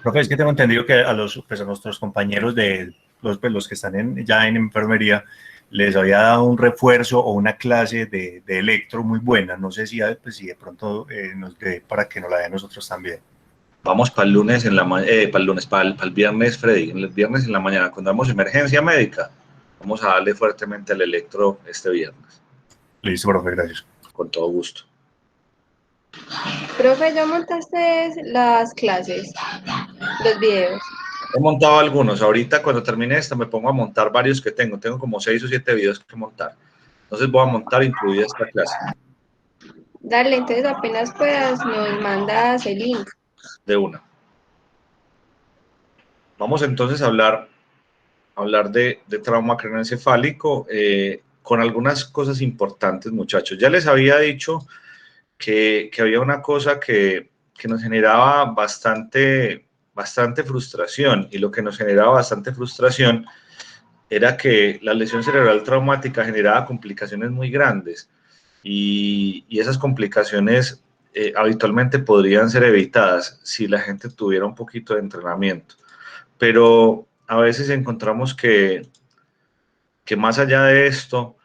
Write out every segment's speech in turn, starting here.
Profe, es que tengo entendido que pues a nuestros compañeros pues los que están ya en enfermería les había dado un refuerzo o una clase de electro muy buena. No sé pues, si de pronto nos dé para que nos la den nosotros también. Vamos para el lunes para el viernes, Freddy. El viernes en la mañana, cuando damos emergencia médica, vamos a darle fuertemente al electro este viernes. Listo, profe, gracias. Con todo gusto. Profe, ¿ya montaste las clases, los videos? He montado algunos. Ahorita cuando termine esta me pongo a montar varios que tengo. Tengo como 6 o 7 videos que montar. Entonces voy a montar incluida esta clase. Dale, entonces apenas puedas nos mandas el link. De una. Vamos entonces a hablar de trauma craneoencefálico con algunas cosas importantes, muchachos. Ya les había dicho que había una cosa que nos generaba bastante frustración, y lo que nos generaba bastante frustración era que la lesión cerebral traumática generaba complicaciones muy grandes, y esas complicaciones habitualmente podrían ser evitadas si la gente tuviera un poquito de entrenamiento. Pero a veces encontramos que más allá de esto,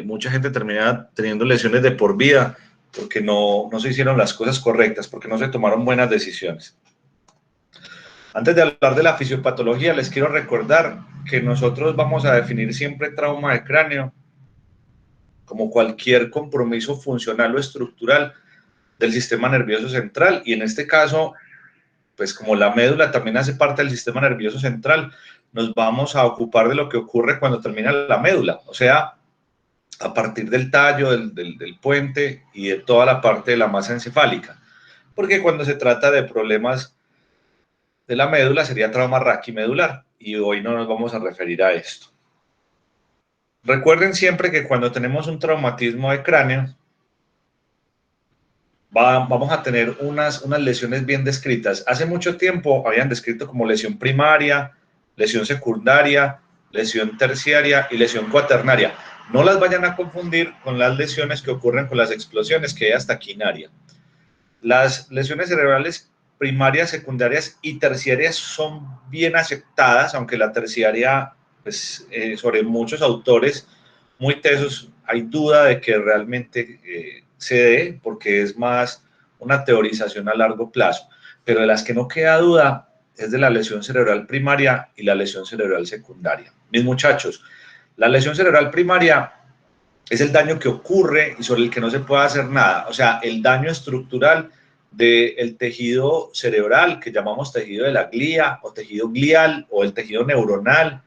mucha gente termina teniendo lesiones de por vida porque no se hicieron las cosas correctas, porque no se tomaron buenas decisiones. Antes de hablar de la fisiopatología, les quiero recordar que nosotros vamos a definir siempre trauma de cráneo como cualquier compromiso funcional o estructural del sistema nervioso central, y en este caso, pues como la médula también hace parte del sistema nervioso central, nos vamos a ocupar de lo que ocurre cuando termina la médula, o sea, a partir del tallo, del puente y de toda la parte de la masa encefálica. Porque cuando se trata de problemas de la médula sería trauma raquimedular, y hoy no nos vamos a referir a esto. Recuerden siempre que cuando tenemos un traumatismo de cráneo, vamos a tener unas lesiones bien descritas. Hace mucho tiempo habían descrito como lesión primaria, lesión secundaria, lesión terciaria y lesión cuaternaria. No las vayan a confundir con las lesiones que ocurren con las explosiones, que hay hasta quinaria. Las lesiones cerebrales primarias, secundarias y terciarias son bien aceptadas, aunque la terciaria, pues, sobre muchos autores muy tesos, hay duda de que realmente se dé, porque es más una teorización a largo plazo. Pero de las que no queda duda es de la lesión cerebral primaria y la lesión cerebral secundaria. Mis muchachos, la lesión cerebral primaria es el daño que ocurre y sobre el que no se puede hacer nada, o sea, el daño estructural del tejido cerebral, que llamamos tejido de la glía o tejido glial o el tejido neuronal,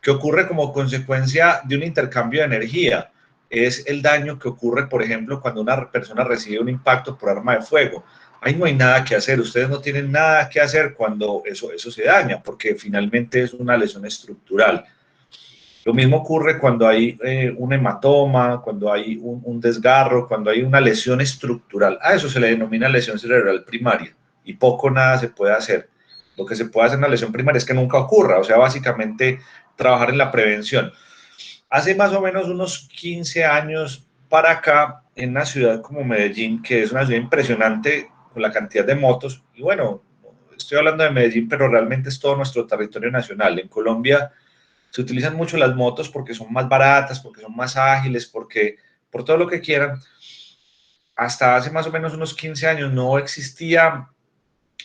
que ocurre como consecuencia de un intercambio de energía. Es el daño que ocurre, por ejemplo, cuando una persona recibe un impacto por arma de fuego. Ahí no hay nada que hacer, ustedes no tienen nada que hacer cuando eso se daña, porque finalmente es una lesión estructural. Lo mismo ocurre cuando hay un hematoma, cuando hay un desgarro, cuando hay una lesión estructural. A eso se le denomina lesión cerebral primaria, y poco o nada se puede hacer. Lo que se puede hacer en la lesión primaria es que nunca ocurra, o sea, básicamente trabajar en la prevención. Hace más o menos unos 15 años para acá, en una ciudad como Medellín, que es una ciudad impresionante con la cantidad de motos, y bueno, estoy hablando de Medellín, pero realmente es todo nuestro territorio nacional. En Colombia se utilizan mucho las motos porque son más baratas, porque son más ágiles, por todo lo que quieran. Hasta hace más o menos unos 15 años no existía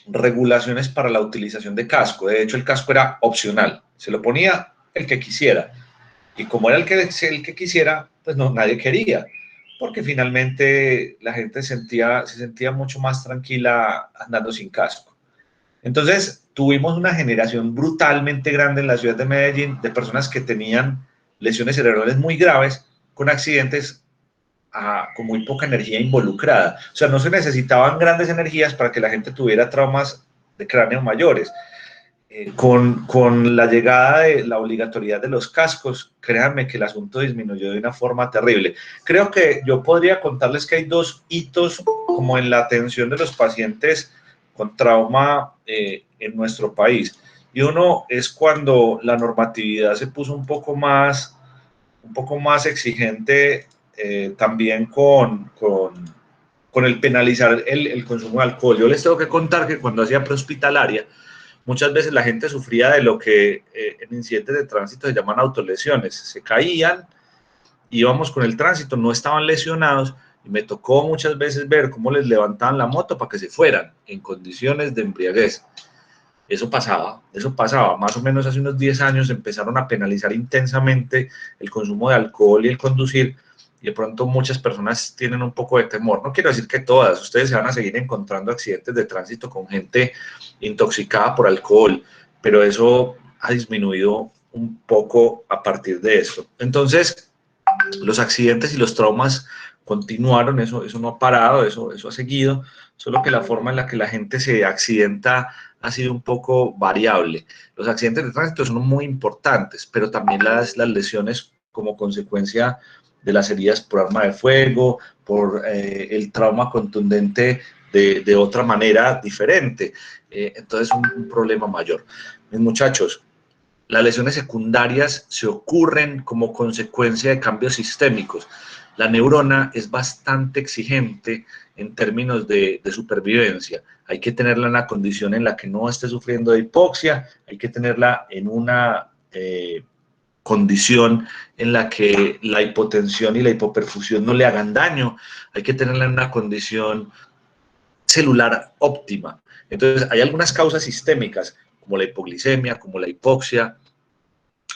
regulaciones para la utilización de casco. De hecho, el casco era opcional, se lo ponía el que quisiera, y como era el que quisiera, pues no, nadie quería, porque finalmente la gente se sentía mucho más tranquila andando sin casco. Entonces tuvimos una generación brutalmente grande en la ciudad de Medellín de personas que tenían lesiones cerebrales muy graves con accidentes con muy poca energía involucrada. O sea, no se necesitaban grandes energías para que la gente tuviera traumas de cráneo mayores. Con la llegada de la obligatoriedad de los cascos, créanme que el asunto disminuyó de una forma terrible. Creo que yo podría contarles que hay dos hitos como en la atención de los pacientes con trauma en nuestro país. Y uno es cuando la normatividad se puso un poco más exigente, también con el penalizar el consumo de alcohol. Yo les tengo que contar que cuando hacía prehospitalaria, muchas veces la gente sufría de lo que en incidentes de tránsito se llaman autolesiones. Se caían, íbamos con el tránsito, no estaban lesionados, y me tocó muchas veces ver cómo les levantaban la moto para que se fueran en condiciones de embriaguez. Eso pasaba, más o menos hace unos 10 años empezaron a penalizar intensamente el consumo de alcohol y el conducir, y de pronto muchas personas tienen un poco de temor. No quiero decir que todas, ustedes se van a seguir encontrando accidentes de tránsito con gente intoxicada por alcohol, pero eso ha disminuido un poco a partir de esto. Entonces, los accidentes y los traumas continuaron, eso no ha parado, eso ha seguido, solo que la forma en la que la gente se accidenta ha sido un poco variable. Los accidentes de tránsito son muy importantes, pero también las lesiones como consecuencia de las heridas por arma de fuego, por el trauma contundente de otra manera diferente. Entonces, un problema mayor. Mis muchachos, las lesiones secundarias se ocurren como consecuencia de cambios sistémicos. La neurona es bastante exigente en términos de supervivencia. Hay que tenerla en una condición en la que no esté sufriendo de hipoxia, hay que tenerla en una condición en la que la hipotensión y la hipoperfusión no le hagan daño, hay que tenerla en una condición celular óptima. Entonces, hay algunas causas sistémicas, como la hipoglicemia, como la hipoxia,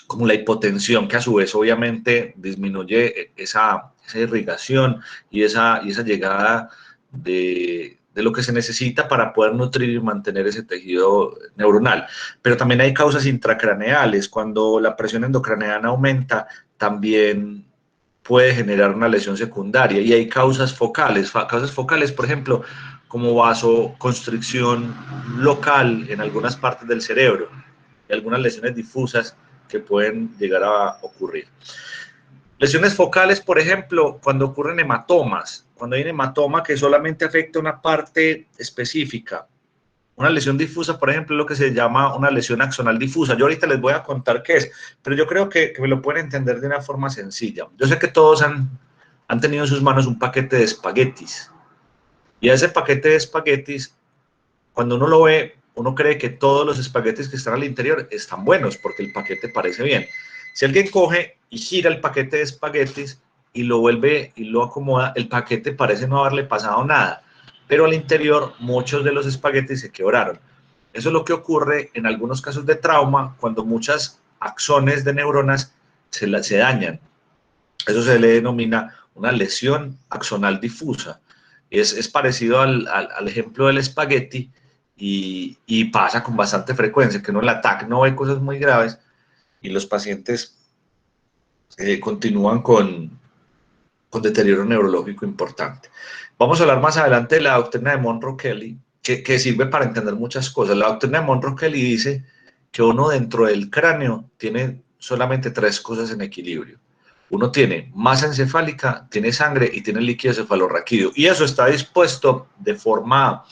como la hipotensión, que a su vez obviamente disminuye esa irrigación y esa llegada de lo que se necesita para poder nutrir y mantener ese tejido neuronal. Pero también hay causas intracraneales. Cuando la presión endocraneana aumenta, también puede generar una lesión secundaria. Y hay causas focales, por ejemplo, como vasoconstricción local en algunas partes del cerebro y algunas lesiones difusas que pueden llegar a ocurrir. Lesiones focales, por ejemplo, cuando ocurren hematomas, cuando hay un hematoma que solamente afecta una parte específica. Una lesión difusa, por ejemplo, es lo que se llama una lesión axonal difusa. Yo ahorita les voy a contar qué es, pero yo creo que me lo pueden entender de una forma sencilla. Yo sé que todos han tenido en sus manos un paquete de espaguetis, y a ese paquete de espaguetis, cuando uno lo ve, uno cree que todos los espaguetis que están al interior están buenos porque el paquete parece bien. Si alguien coge y gira el paquete de espaguetis y lo vuelve y lo acomoda, el paquete parece no haberle pasado nada, pero al interior muchos de los espaguetis se quebraron. Eso es lo que ocurre en algunos casos de trauma cuando muchas axones de neuronas se dañan. Eso se le denomina una lesión axonal difusa. Es parecido al ejemplo del espagueti, y pasa con bastante frecuencia, que uno en la TAC no ve cosas muy graves y los pacientes continúan con deterioro neurológico importante. Vamos a hablar más adelante de la doctrina de Monroe-Kelly, que sirve para entender muchas cosas. La doctrina de Monroe-Kelly dice que uno dentro del cráneo tiene solamente 3 cosas en equilibrio. Uno tiene masa encefálica, tiene sangre y tiene líquido cefalorraquídeo. Y eso está dispuesto de forma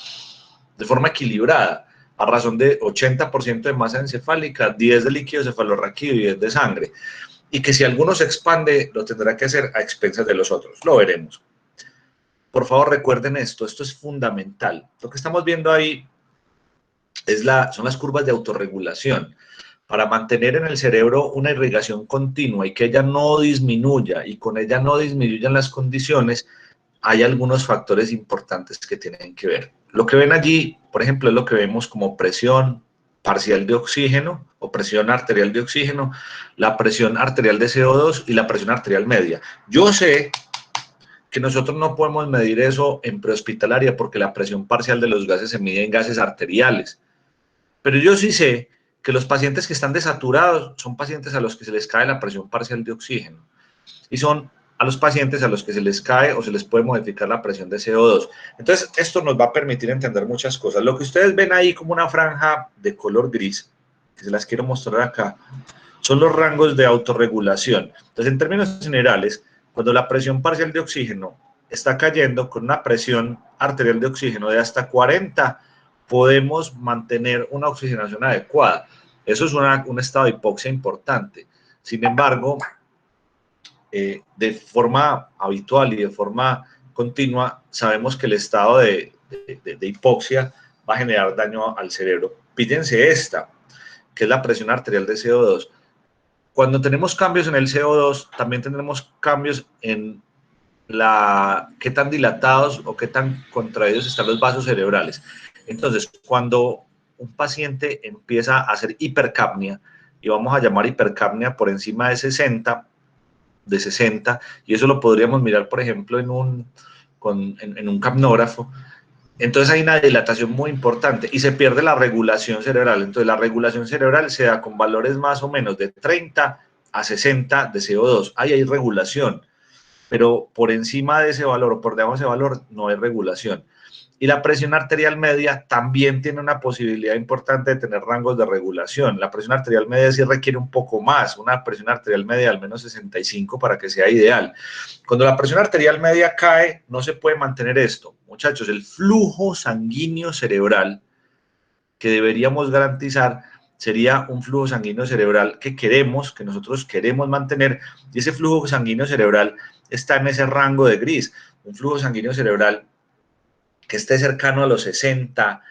equilibrada, a razón de 80% de masa encefálica, 10 de líquido cefalorraquídeo y 10 de sangre. Y que si alguno se expande, lo tendrá que hacer a expensas de los otros. Lo veremos. Por favor, recuerden esto es fundamental. Lo que estamos viendo ahí son las curvas de autorregulación. Para mantener en el cerebro una irrigación continua y que ella no disminuya, y con ella no disminuyan las condiciones, hay algunos factores importantes que tienen que ver. Lo que ven allí, por ejemplo, es lo que vemos como presión parcial de oxígeno o presión arterial de oxígeno, la presión arterial de CO2 y la presión arterial media. Yo sé que nosotros no podemos medir eso en prehospitalaria porque la presión parcial de los gases se mide en gases arteriales, pero yo sí sé que los pacientes que están desaturados son pacientes a los que se les cae la presión parcial de oxígeno, y son a los pacientes a los que se les cae o se les puede modificar la presión de CO2. Entonces, esto nos va a permitir entender muchas cosas. Lo que ustedes ven ahí como una franja de color gris, que se las quiero mostrar acá, son los rangos de autorregulación. Entonces, en términos generales, cuando la presión parcial de oxígeno está cayendo con una presión arterial de oxígeno de hasta 40, podemos mantener una oxigenación adecuada. Eso es un estado de hipoxia importante. Sin embargo, de forma habitual y de forma continua, sabemos que el estado de hipoxia va a generar daño al cerebro. Píllense esta, que es la presión arterial de CO2. Cuando tenemos cambios en el CO2, también tendremos cambios en qué tan dilatados o qué tan contraídos están los vasos cerebrales. Entonces, cuando un paciente empieza a hacer hipercapnia, y vamos a llamar hipercapnia por encima de 60, y eso lo podríamos mirar, por ejemplo, en un capnógrafo, entonces hay una dilatación muy importante y se pierde la regulación cerebral. Entonces la regulación cerebral se da con valores más o menos de 30 a 60 de CO2. Ahí hay regulación, pero por encima de ese valor o por debajo de ese valor no hay regulación. Y la presión arterial media también tiene una posibilidad importante de tener rangos de regulación. La presión arterial media sí requiere un poco más, una presión arterial media de al menos 65 para que sea ideal. Cuando la presión arterial media cae, no se puede mantener esto. Muchachos, el flujo sanguíneo cerebral que deberíamos garantizar sería un flujo sanguíneo cerebral que nosotros queremos mantener, y ese flujo sanguíneo cerebral está en ese rango de gris, un flujo sanguíneo cerebral que esté cercano a los 60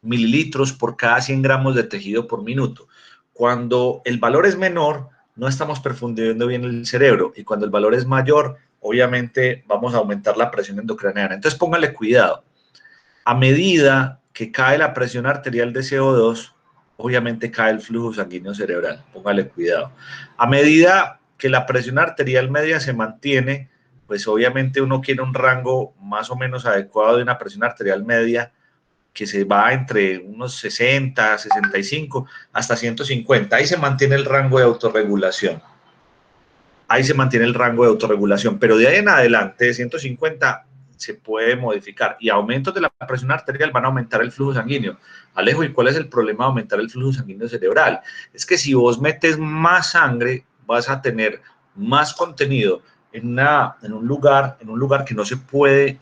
mililitros por cada 100 gramos de tejido por minuto. Cuando el valor es menor, no estamos perfundiendo bien el cerebro, y cuando el valor es mayor, obviamente vamos a aumentar la presión endocraniana. Entonces póngale cuidado. A medida que cae la presión arterial de CO2, obviamente cae el flujo sanguíneo cerebral, póngale cuidado. A medida que la presión arterial media se mantiene, pues obviamente uno quiere un rango más o menos adecuado de una presión arterial media que se va entre unos 60, 65 hasta 150. Ahí se mantiene el rango de autorregulación. Pero de ahí en adelante, de 150, se puede modificar, y aumentos de la presión arterial van a aumentar el flujo sanguíneo. Alejo, ¿y cuál es el problema de aumentar el flujo sanguíneo cerebral? Es que si vos metes más sangre, vas a tener más contenido en un lugar que no se puede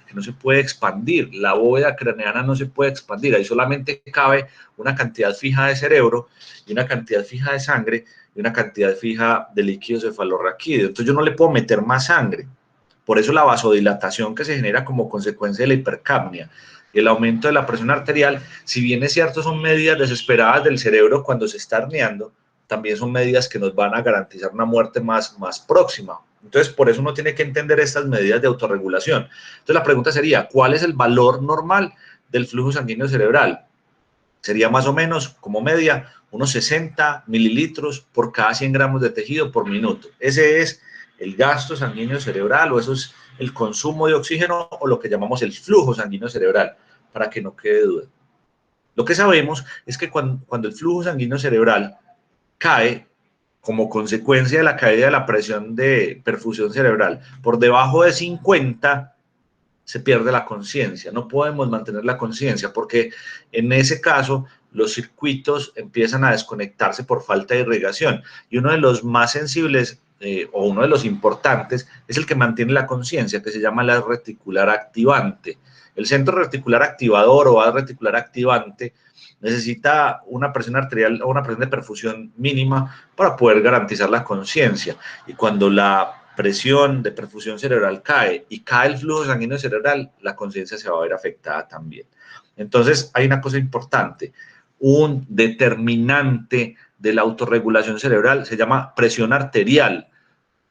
expandir. La bóveda craneana no se puede expandir, ahí solamente cabe una cantidad fija de cerebro y una cantidad fija de sangre y una cantidad fija de líquido cefalorraquídeo. Entonces yo no le puedo meter más sangre. Por eso la vasodilatación que se genera como consecuencia de la hipercapnia y el aumento de la presión arterial, si bien es cierto son medidas desesperadas del cerebro cuando se está herniando, también son medidas que nos van a garantizar una muerte más próxima. Entonces, por eso uno tiene que entender estas medidas de autorregulación. Entonces, la pregunta sería, ¿cuál es el valor normal del flujo sanguíneo cerebral? Sería más o menos, como media, unos 60 mililitros por cada 100 gramos de tejido por minuto. Ese es el gasto sanguíneo cerebral, o eso es el consumo de oxígeno, o lo que llamamos el flujo sanguíneo cerebral, para que no quede duda. Lo que sabemos es que cuando el flujo sanguíneo cerebral cae, como consecuencia de la caída de la presión de perfusión cerebral, por debajo de 50, se pierde la conciencia. No podemos mantener la conciencia porque en ese caso los circuitos empiezan a desconectarse por falta de irrigación, y uno de los más sensibles o uno de los importantes es el que mantiene la conciencia, que se llama la reticular activante. El centro reticular activador o haz reticular activante necesita una presión arterial o una presión de perfusión mínima para poder garantizar la conciencia, y cuando la presión de perfusión cerebral cae y cae el flujo sanguíneo cerebral, la conciencia se va a ver afectada también. Entonces hay una cosa importante, un determinante de la autorregulación cerebral se llama presión arterial.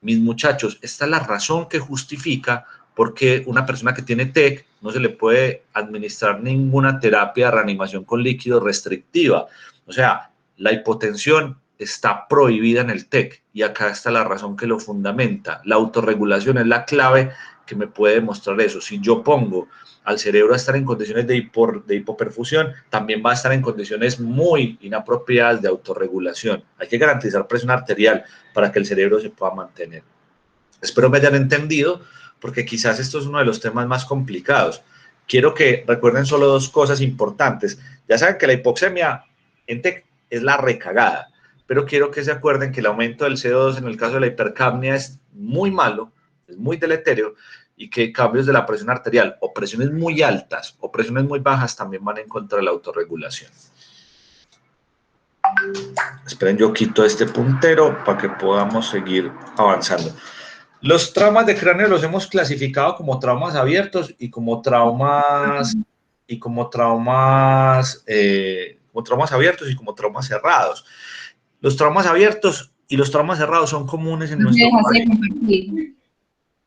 Mis muchachos, esta es la razón que justifica por qué una persona que tiene TEC no se le puede administrar ninguna terapia de reanimación con líquido restrictiva. O sea, la hipotensión está prohibida en el TEC, y acá está la razón que lo fundamenta. La autorregulación es la clave que me puede demostrar eso. Si yo pongo al cerebro a estar en condiciones de hipoperfusión, también va a estar en condiciones muy inapropiadas de autorregulación. Hay que garantizar presión arterial para que el cerebro se pueda mantener. Espero me hayan entendido, porque quizás esto es uno de los temas más complicados. Quiero que recuerden solo dos cosas importantes. Ya saben que la hipoxemia en TEC es la recagada, pero quiero que se acuerden que el aumento del CO2 en el caso de la hipercapnia es muy malo, es muy deleterio, y que cambios de la presión arterial o presiones muy altas o presiones muy bajas también van en contra de la autorregulación. Esperen, yo quito este puntero para que podamos seguir avanzando. Los traumas de cráneo los hemos clasificado como traumas abiertos y como traumas y como traumas abiertos y como traumas cerrados. Los traumas abiertos y los traumas cerrados son comunes en nuestro país.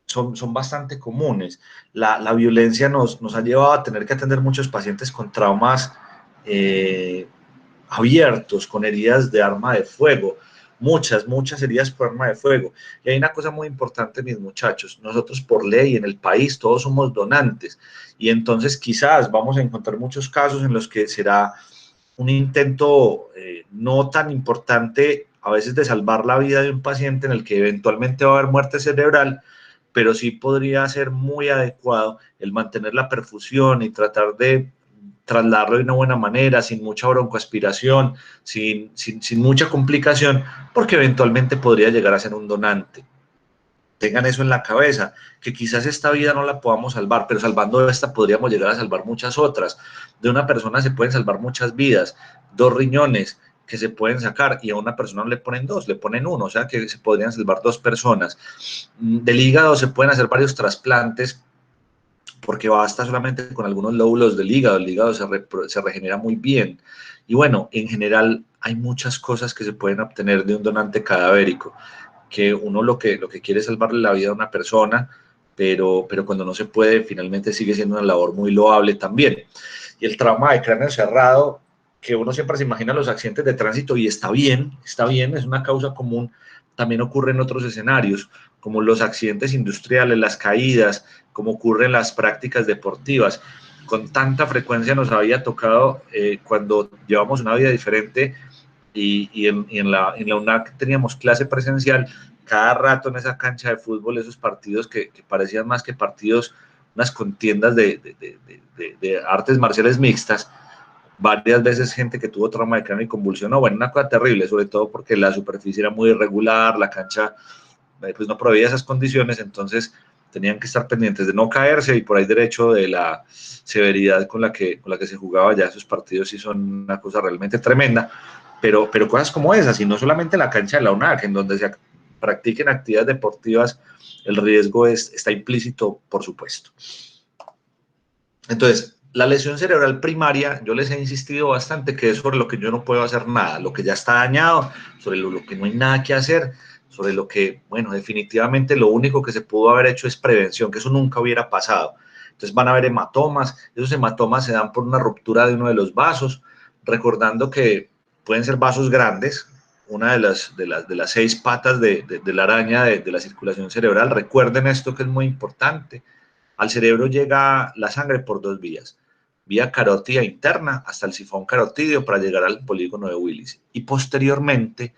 Son bastante comunes. La violencia nos ha llevado a tener que atender muchos pacientes con traumas abiertos, con heridas de arma de fuego, muchas heridas por arma de fuego. Y hay una cosa muy importante, mis muchachos, nosotros por ley en el país todos somos donantes, y entonces quizás vamos a encontrar muchos casos en los que será un intento no tan importante a veces de salvar la vida de un paciente en el que eventualmente va a haber muerte cerebral, pero sí podría ser muy adecuado el mantener la perfusión y tratar de trasladarlo de una buena manera, sin mucha broncoaspiración, sin mucha complicación, porque eventualmente podría llegar a ser un donante. Tengan eso en la cabeza, que quizás esta vida no la podamos salvar, pero salvando esta podríamos llegar a salvar muchas otras. De una persona se pueden salvar muchas vidas, 2 riñones que se pueden sacar, y a una persona no le ponen 2, le ponen 1, o sea que se podrían salvar 2 personas. Del hígado se pueden hacer varios trasplantes, porque basta solamente con algunos lóbulos del hígado, el hígado se regenera muy bien. Y bueno, en general hay muchas cosas que se pueden obtener de un donante cadavérico, que uno lo que quiere es salvarle la vida a una persona, pero cuando no se puede, finalmente sigue siendo una labor muy loable también. Y el trauma de cráneo cerrado, que uno siempre se imagina los accidentes de tránsito, y está bien, es una causa común, también ocurre en otros escenarios, como los accidentes industriales, las caídas, como ocurre en las prácticas deportivas. Con tanta frecuencia nos había tocado cuando llevamos una vida diferente y en la UNAC teníamos clase presencial, cada rato en esa cancha de fútbol, esos partidos que parecían más que partidos, unas contiendas de artes marciales mixtas, varias veces gente que tuvo trauma de cráneo y convulsionó, bueno, una cosa terrible, sobre todo porque la superficie era muy irregular, la cancha pues no proveía esas condiciones, entonces tenían que estar pendientes de no caerse, y por ahí derecho de la severidad con la que se jugaba ya esos partidos, sí son una cosa realmente tremenda, pero cosas como esas, y no solamente en la cancha de la UNAC, en donde se practiquen actividades deportivas, el riesgo está implícito, por supuesto. Entonces, la lesión cerebral primaria, yo les he insistido bastante que es sobre lo que yo no puedo hacer nada, lo que ya está dañado, sobre lo que no hay nada que hacer, sobre lo que, bueno, definitivamente lo único que se pudo haber hecho es prevención, que eso nunca hubiera pasado. Entonces van a haber hematomas, esos hematomas se dan por una ruptura de uno de los vasos, recordando que pueden ser vasos grandes, una de las 6 patas de la araña de la circulación cerebral. Recuerden esto, que es muy importante. Al cerebro llega la sangre por 2 vías, vía carótida interna hasta el sifón carotídeo para llegar al polígono de Willis, y posteriormente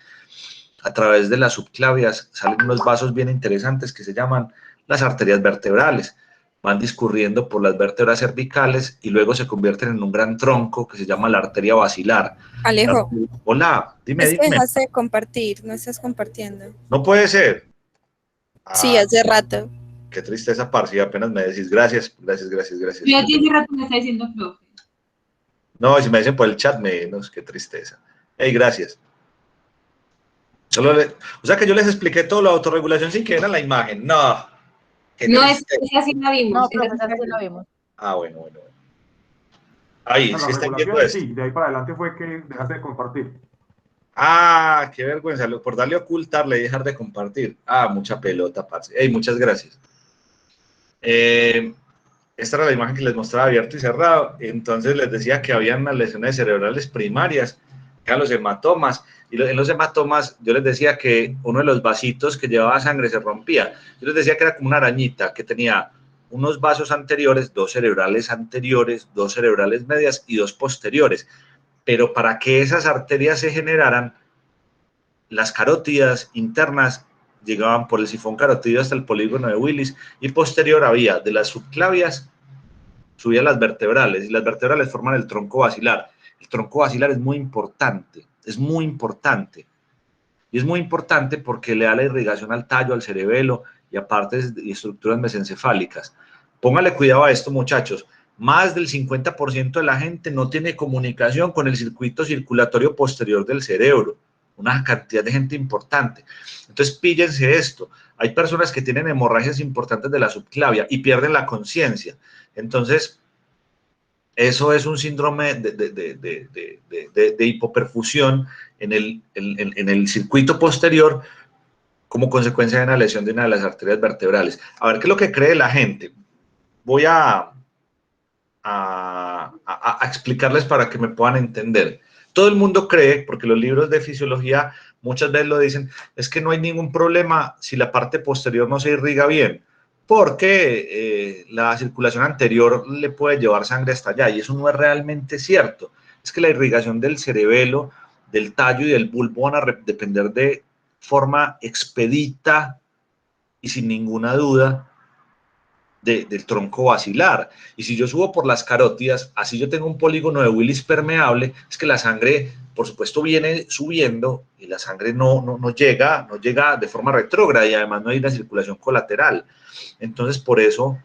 a través de las subclavias salen unos vasos bien interesantes que se llaman las arterias vertebrales. Van discurriendo por las vértebras cervicales y luego se convierten en un gran tronco que se llama la arteria basilar. Alejo. Hola, dime. Es que dejaste de compartir, no estás compartiendo. No puede ser. Sí, hace rato. Qué tristeza, parce, apenas me decís gracias. Yo hace rato me está diciendo profe. No, si me dicen por el chat, menos, qué tristeza. Hey, gracias. O sea que yo les expliqué todo, la autorregulación sin que vieran la imagen. No. No, esa sí la vimos. No, profesor, sí la vimos. Ah, bueno. Ahí, no, sí están viendo esto. Sí, de ahí para adelante fue que dejaste de compartir. Ah, qué vergüenza, por darle a ocultarle y dejar de compartir. Ah, mucha pelota, parce. Hey, muchas gracias. Esta era la imagen que les mostraba abierto y cerrado. Entonces les decía que habían unas lesiones cerebrales primarias, que eran los hematomas. Y en los hematomas yo les decía que uno de los vasitos que llevaba sangre se rompía. Yo les decía que era como una arañita que tenía unos vasos anteriores, 2 cerebrales anteriores, 2 cerebrales medias y 2 posteriores. Pero para que esas arterias se generaran, las carótidas internas llegaban por el sifón carotídeo hasta el polígono de Willis, y posterior había de las subclavias, subía las vertebrales, y las vertebrales forman el tronco basilar. El tronco basilar es muy importante, y es muy importante porque le da la irrigación al tallo, al cerebelo, y a partes y estructuras mesencefálicas. Póngale cuidado a esto, muchachos. Más del 50% de la gente no tiene comunicación con el circuito circulatorio posterior del cerebro. Una cantidad de gente importante. Entonces, píllense esto. Hay personas que tienen hemorragias importantes de la subclavia y pierden la conciencia. Entonces, eso es un síndrome de hipoperfusión en el circuito posterior como consecuencia de una lesión de una de las arterias vertebrales. A ver, ¿qué es lo que cree la gente? Voy a explicarles para que me puedan entender. Todo el mundo cree, porque los libros de fisiología muchas veces lo dicen, es que no hay ningún problema si la parte posterior no se irriga bien, porque la circulación anterior le puede llevar sangre hasta allá, y eso no es realmente cierto. Es que la irrigación del cerebelo, del tallo y del bulbo van a depender de forma expedita y sin ninguna duda del tronco basilar. Y si yo subo por las carótidas, así yo tengo un polígono de Willis permeable, es que la sangre, por supuesto, viene subiendo y la sangre no llega de forma retrógrada, y además no hay una circulación colateral. Entonces, por eso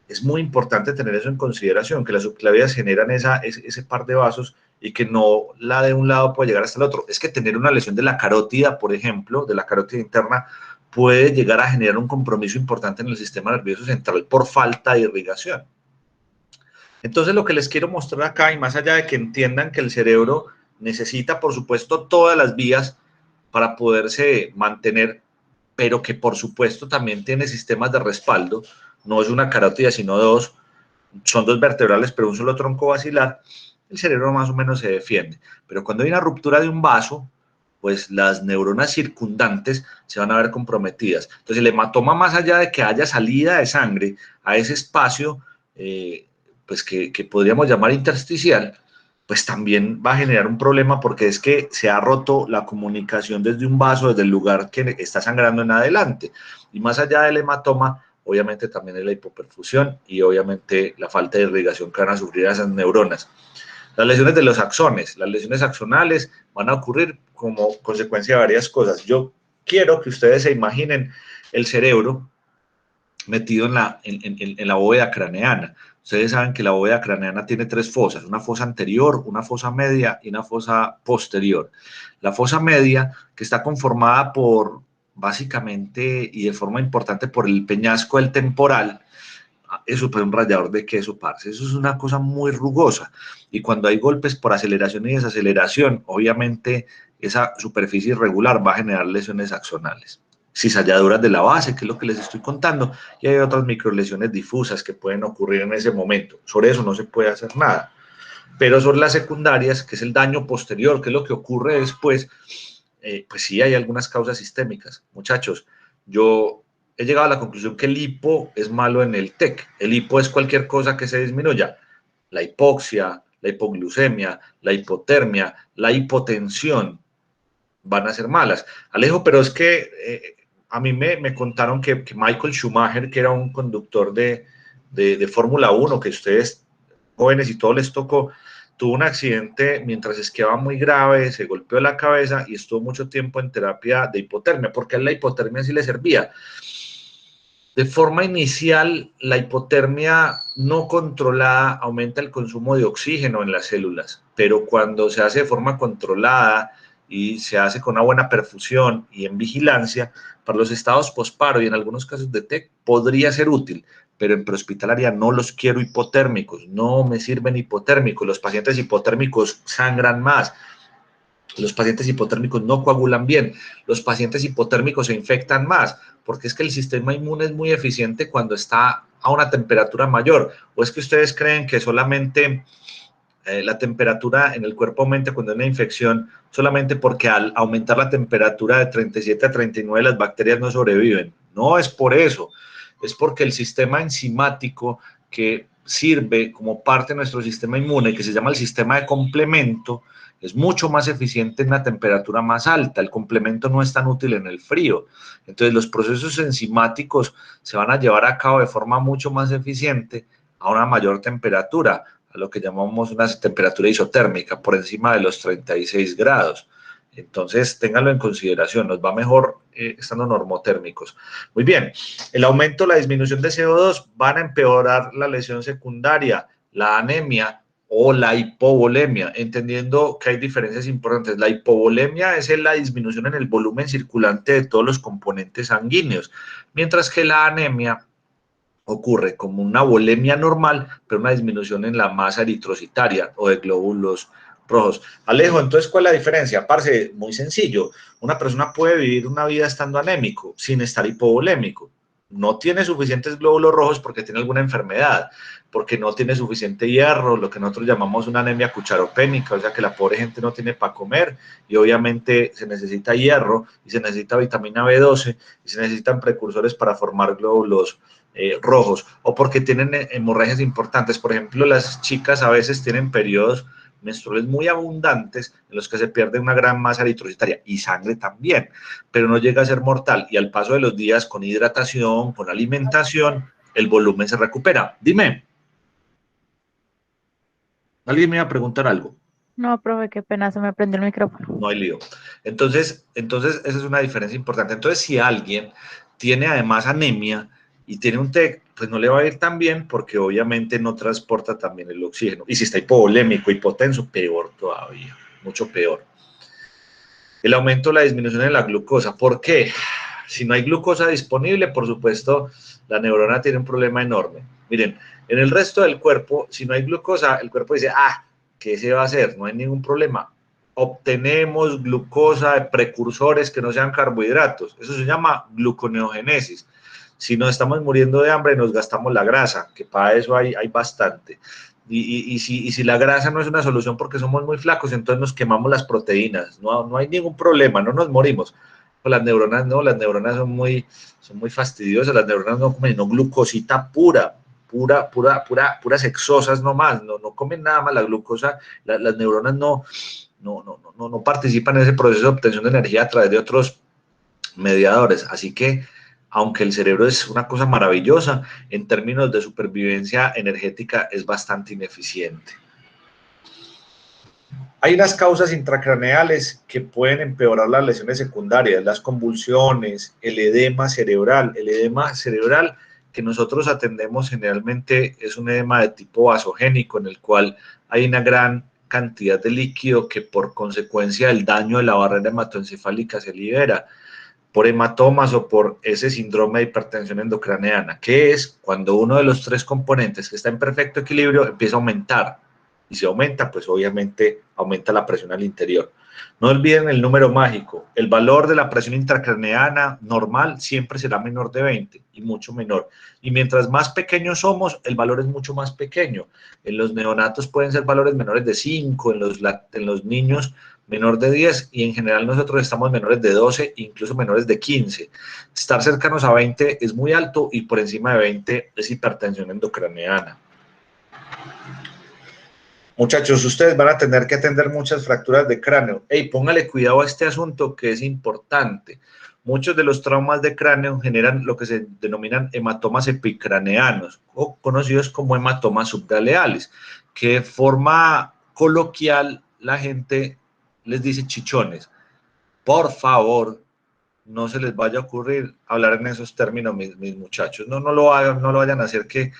es muy importante tener eso en consideración, que las subclavias generan ese par de vasos y que no la de un lado puede llegar hasta el otro. Es que tener una lesión de la carótida, por ejemplo, de la carótida interna, puede llegar a generar un compromiso importante en el sistema nervioso central por falta de irrigación. Entonces, lo que les quiero mostrar acá, y más allá de que entiendan que el cerebro necesita, por supuesto, todas las vías para poderse mantener, pero que, por supuesto, también tiene sistemas de respaldo, no es una carótida, sino dos, son dos vertebrales, pero un solo tronco basilar, el cerebro más o menos se defiende. Pero cuando hay una ruptura de un vaso, pues las neuronas circundantes se van a ver comprometidas. Entonces, el hematoma, más allá de que haya salida de sangre a ese espacio, pues que podríamos llamar intersticial, pues también va a generar un problema, porque es que se ha roto la comunicación desde un vaso, desde el lugar que está sangrando en adelante. Y más allá del hematoma, obviamente también es la hipoperfusión y obviamente la falta de irrigación que van a sufrir esas neuronas. Las lesiones de los axones, las lesiones axonales van a ocurrir como consecuencia de varias cosas. Yo quiero que ustedes se imaginen el cerebro metido en la bóveda craneana. Ustedes saben que la bóveda craneana tiene tres fosas: una fosa anterior, una fosa media y una fosa posterior. La fosa media, que está conformada por, básicamente y de forma importante, por el peñasco del temporal, eso fue un rallador de queso, parce. Eso es una cosa muy rugosa. Y cuando hay golpes por aceleración y desaceleración, obviamente esa superficie irregular va a generar lesiones axonales. Cizalladuras de la base, que es lo que les estoy contando, y hay otras microlesiones difusas que pueden ocurrir en ese momento. Sobre eso no se puede hacer nada. Pero sobre las secundarias, que es el daño posterior, que es lo que ocurre después, pues sí hay algunas causas sistémicas. Muchachos, yo he llegado a la conclusión que el hipo es malo en el TEC. El hipo es cualquier cosa que se disminuya. La hipoxia, la hipoglucemia, la hipotermia, la hipotensión van a ser malas. Alejo, pero es que a mí me contaron que Michael Schumacher, que era un conductor de Fórmula 1, que ustedes jóvenes y todo les tocó, tuvo un accidente mientras esquiaba muy grave, se golpeó la cabeza y estuvo mucho tiempo en terapia de hipotermia, porque a la hipotermia sí le servía. De forma inicial, la hipotermia no controlada aumenta el consumo de oxígeno en las células, pero cuando se hace de forma controlada y se hace con una buena perfusión y en vigilancia, para los estados posparo y en algunos casos de TEC podría ser útil, pero en prehospitalaria no los quiero hipotérmicos, no me sirven hipotérmicos. Los pacientes hipotérmicos sangran más, los pacientes hipotérmicos no coagulan bien, los pacientes hipotérmicos se infectan más, porque es que el sistema inmune es muy eficiente cuando está a una temperatura mayor. ¿O es que ustedes creen que solamente la temperatura en el cuerpo aumenta cuando hay una infección, solamente porque al aumentar la temperatura de 37 a 39 las bacterias no sobreviven? No es por eso, es porque el sistema enzimático que sirve como parte de nuestro sistema inmune, que se llama el sistema de complemento, es mucho más eficiente en una temperatura más alta. El complemento no es tan útil en el frío. Entonces, los procesos enzimáticos se van a llevar a cabo de forma mucho más eficiente a una mayor temperatura, a lo que llamamos una temperatura isotérmica, por encima de los 36 grados. Entonces, ténganlo en consideración, nos va mejor estando normotérmicos. Muy bien, el aumento, la disminución de CO2 van a empeorar la lesión secundaria, la anemia o la hipovolemia, entendiendo que hay diferencias importantes. La hipovolemia es la disminución en el volumen circulante de todos los componentes sanguíneos, mientras que la anemia ocurre como una volemia normal, pero una disminución en la masa eritrocitaria o de glóbulos rojos. Alejo, entonces, ¿cuál es la diferencia? Parce, muy sencillo. Una persona puede vivir una vida estando anémico, sin estar hipovolémico. No tiene suficientes glóbulos rojos porque tiene alguna enfermedad, porque no tiene suficiente hierro, lo que nosotros llamamos una anemia cucharopénica, o sea que la pobre gente no tiene para comer y obviamente se necesita hierro y se necesita vitamina B12 y se necesitan precursores para formar glóbulos rojos, o porque tienen hemorragias importantes. Por ejemplo, las chicas a veces tienen periodos menstruales muy abundantes en los que se pierde una gran masa eritrocitaria y sangre también, pero no llega a ser mortal y al paso de los días con hidratación, con alimentación, el volumen se recupera. Dime, ¿alguien me iba a preguntar algo? No, profe, qué pena, se me prendió el micrófono. No hay lío. Entonces, esa es una diferencia importante. Entonces, si alguien tiene además anemia y tiene un TEC, pues no le va a ir tan bien porque obviamente no transporta también el oxígeno. Y si está hipovolémico, hipotenso, peor todavía, mucho peor. El aumento o la disminución de la glucosa. ¿Por qué? Si no hay glucosa disponible, por supuesto, la neurona tiene un problema enorme. Miren, en el resto del cuerpo, si no hay glucosa, el cuerpo dice, ¿qué se va a hacer? No hay ningún problema. Obtenemos glucosa de precursores que no sean carbohidratos. Eso se llama gluconeogénesis. Si nos estamos muriendo de hambre, nos gastamos la grasa, que para eso hay bastante. Y si la grasa no es una solución porque somos muy flacos, entonces nos quemamos las proteínas. No hay ningún problema, no nos morimos. Las neuronas no, las neuronas son muy fastidiosas, las neuronas no comen, no, glucosita puras exosas nomás, no comen nada más. La glucosa, las neuronas no participan en ese proceso de obtención de energía a través de otros mediadores, así que aunque el cerebro es una cosa maravillosa, en términos de supervivencia energética es bastante ineficiente. Hay unas causas intracraneales que pueden empeorar las lesiones secundarias, las convulsiones, el edema cerebral. El edema cerebral que nosotros atendemos generalmente es un edema de tipo vasogénico, en el cual hay una gran cantidad de líquido que por consecuencia del daño de la barrera hematoencefálica se libera por hematomas o por ese síndrome de hipertensión endocraneana, que es cuando uno de los tres componentes que está en perfecto equilibrio empieza a aumentar. Y si aumenta, pues obviamente aumenta la presión al interior. No olviden el número mágico. El valor de la presión intracraneana normal siempre será menor de 20 y mucho menor. Y mientras más pequeños somos, el valor es mucho más pequeño. En los neonatos pueden ser valores menores de 5, en los niños menor de 10 y en general nosotros estamos menores de 12, incluso menores de 15. Estar cercanos a 20 es muy alto y por encima de 20 es hipertensión endocraneana. Muchachos, ustedes van a tener que atender muchas fracturas de cráneo. Póngale cuidado a este asunto que es importante. Muchos de los traumas de cráneo generan lo que se denominan hematomas epicraneanos o conocidos como hematomas subgaleales, que de forma coloquial la gente les dice chichones. Por favor, no se les vaya a ocurrir hablar en esos términos, mis muchachos. No lo vayan a hacer que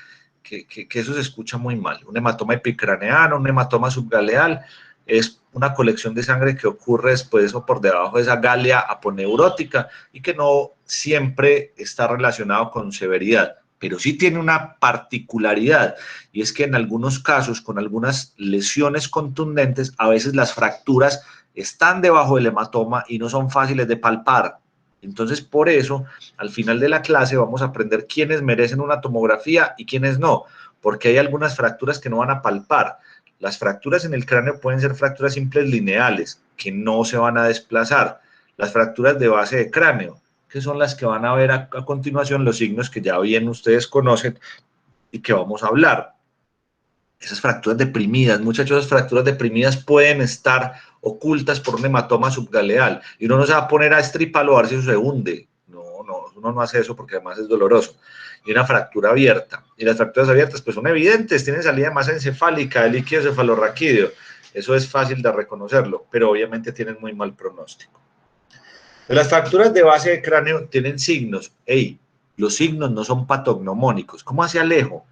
eso se escucha muy mal. Un hematoma epicraneano, un hematoma subgaleal, es una colección de sangre que ocurre después o por debajo de esa galea aponeurótica y que no siempre está relacionado con severidad, pero sí tiene una particularidad, y es que en algunos casos, con algunas lesiones contundentes, a veces las fracturas están debajo del hematoma y no son fáciles de palpar. Entonces, por eso, al final de la clase vamos a aprender quiénes merecen una tomografía y quiénes no, porque hay algunas fracturas que no van a palpar. Las fracturas en el cráneo pueden ser fracturas simples lineales, que no se van a desplazar. Las fracturas de base de cráneo, que son las que van a ver a continuación, los signos que ya bien ustedes conocen y que vamos a hablar. Esas fracturas deprimidas, muchachos, esas fracturas deprimidas pueden estar ocultas por un hematoma subgaleal y uno no se va a poner a estriparlo a ver si eso se hunde. No, uno no hace eso porque además es doloroso. Y una fractura abierta, y las fracturas abiertas pues son evidentes, tienen salida de masa encefálica, de líquido cefalorraquídeo, eso es fácil de reconocerlo, pero obviamente tienen muy mal pronóstico. Las fracturas de base de cráneo tienen signos. Los signos no son patognomónicos. ¿Cómo hace Alejo?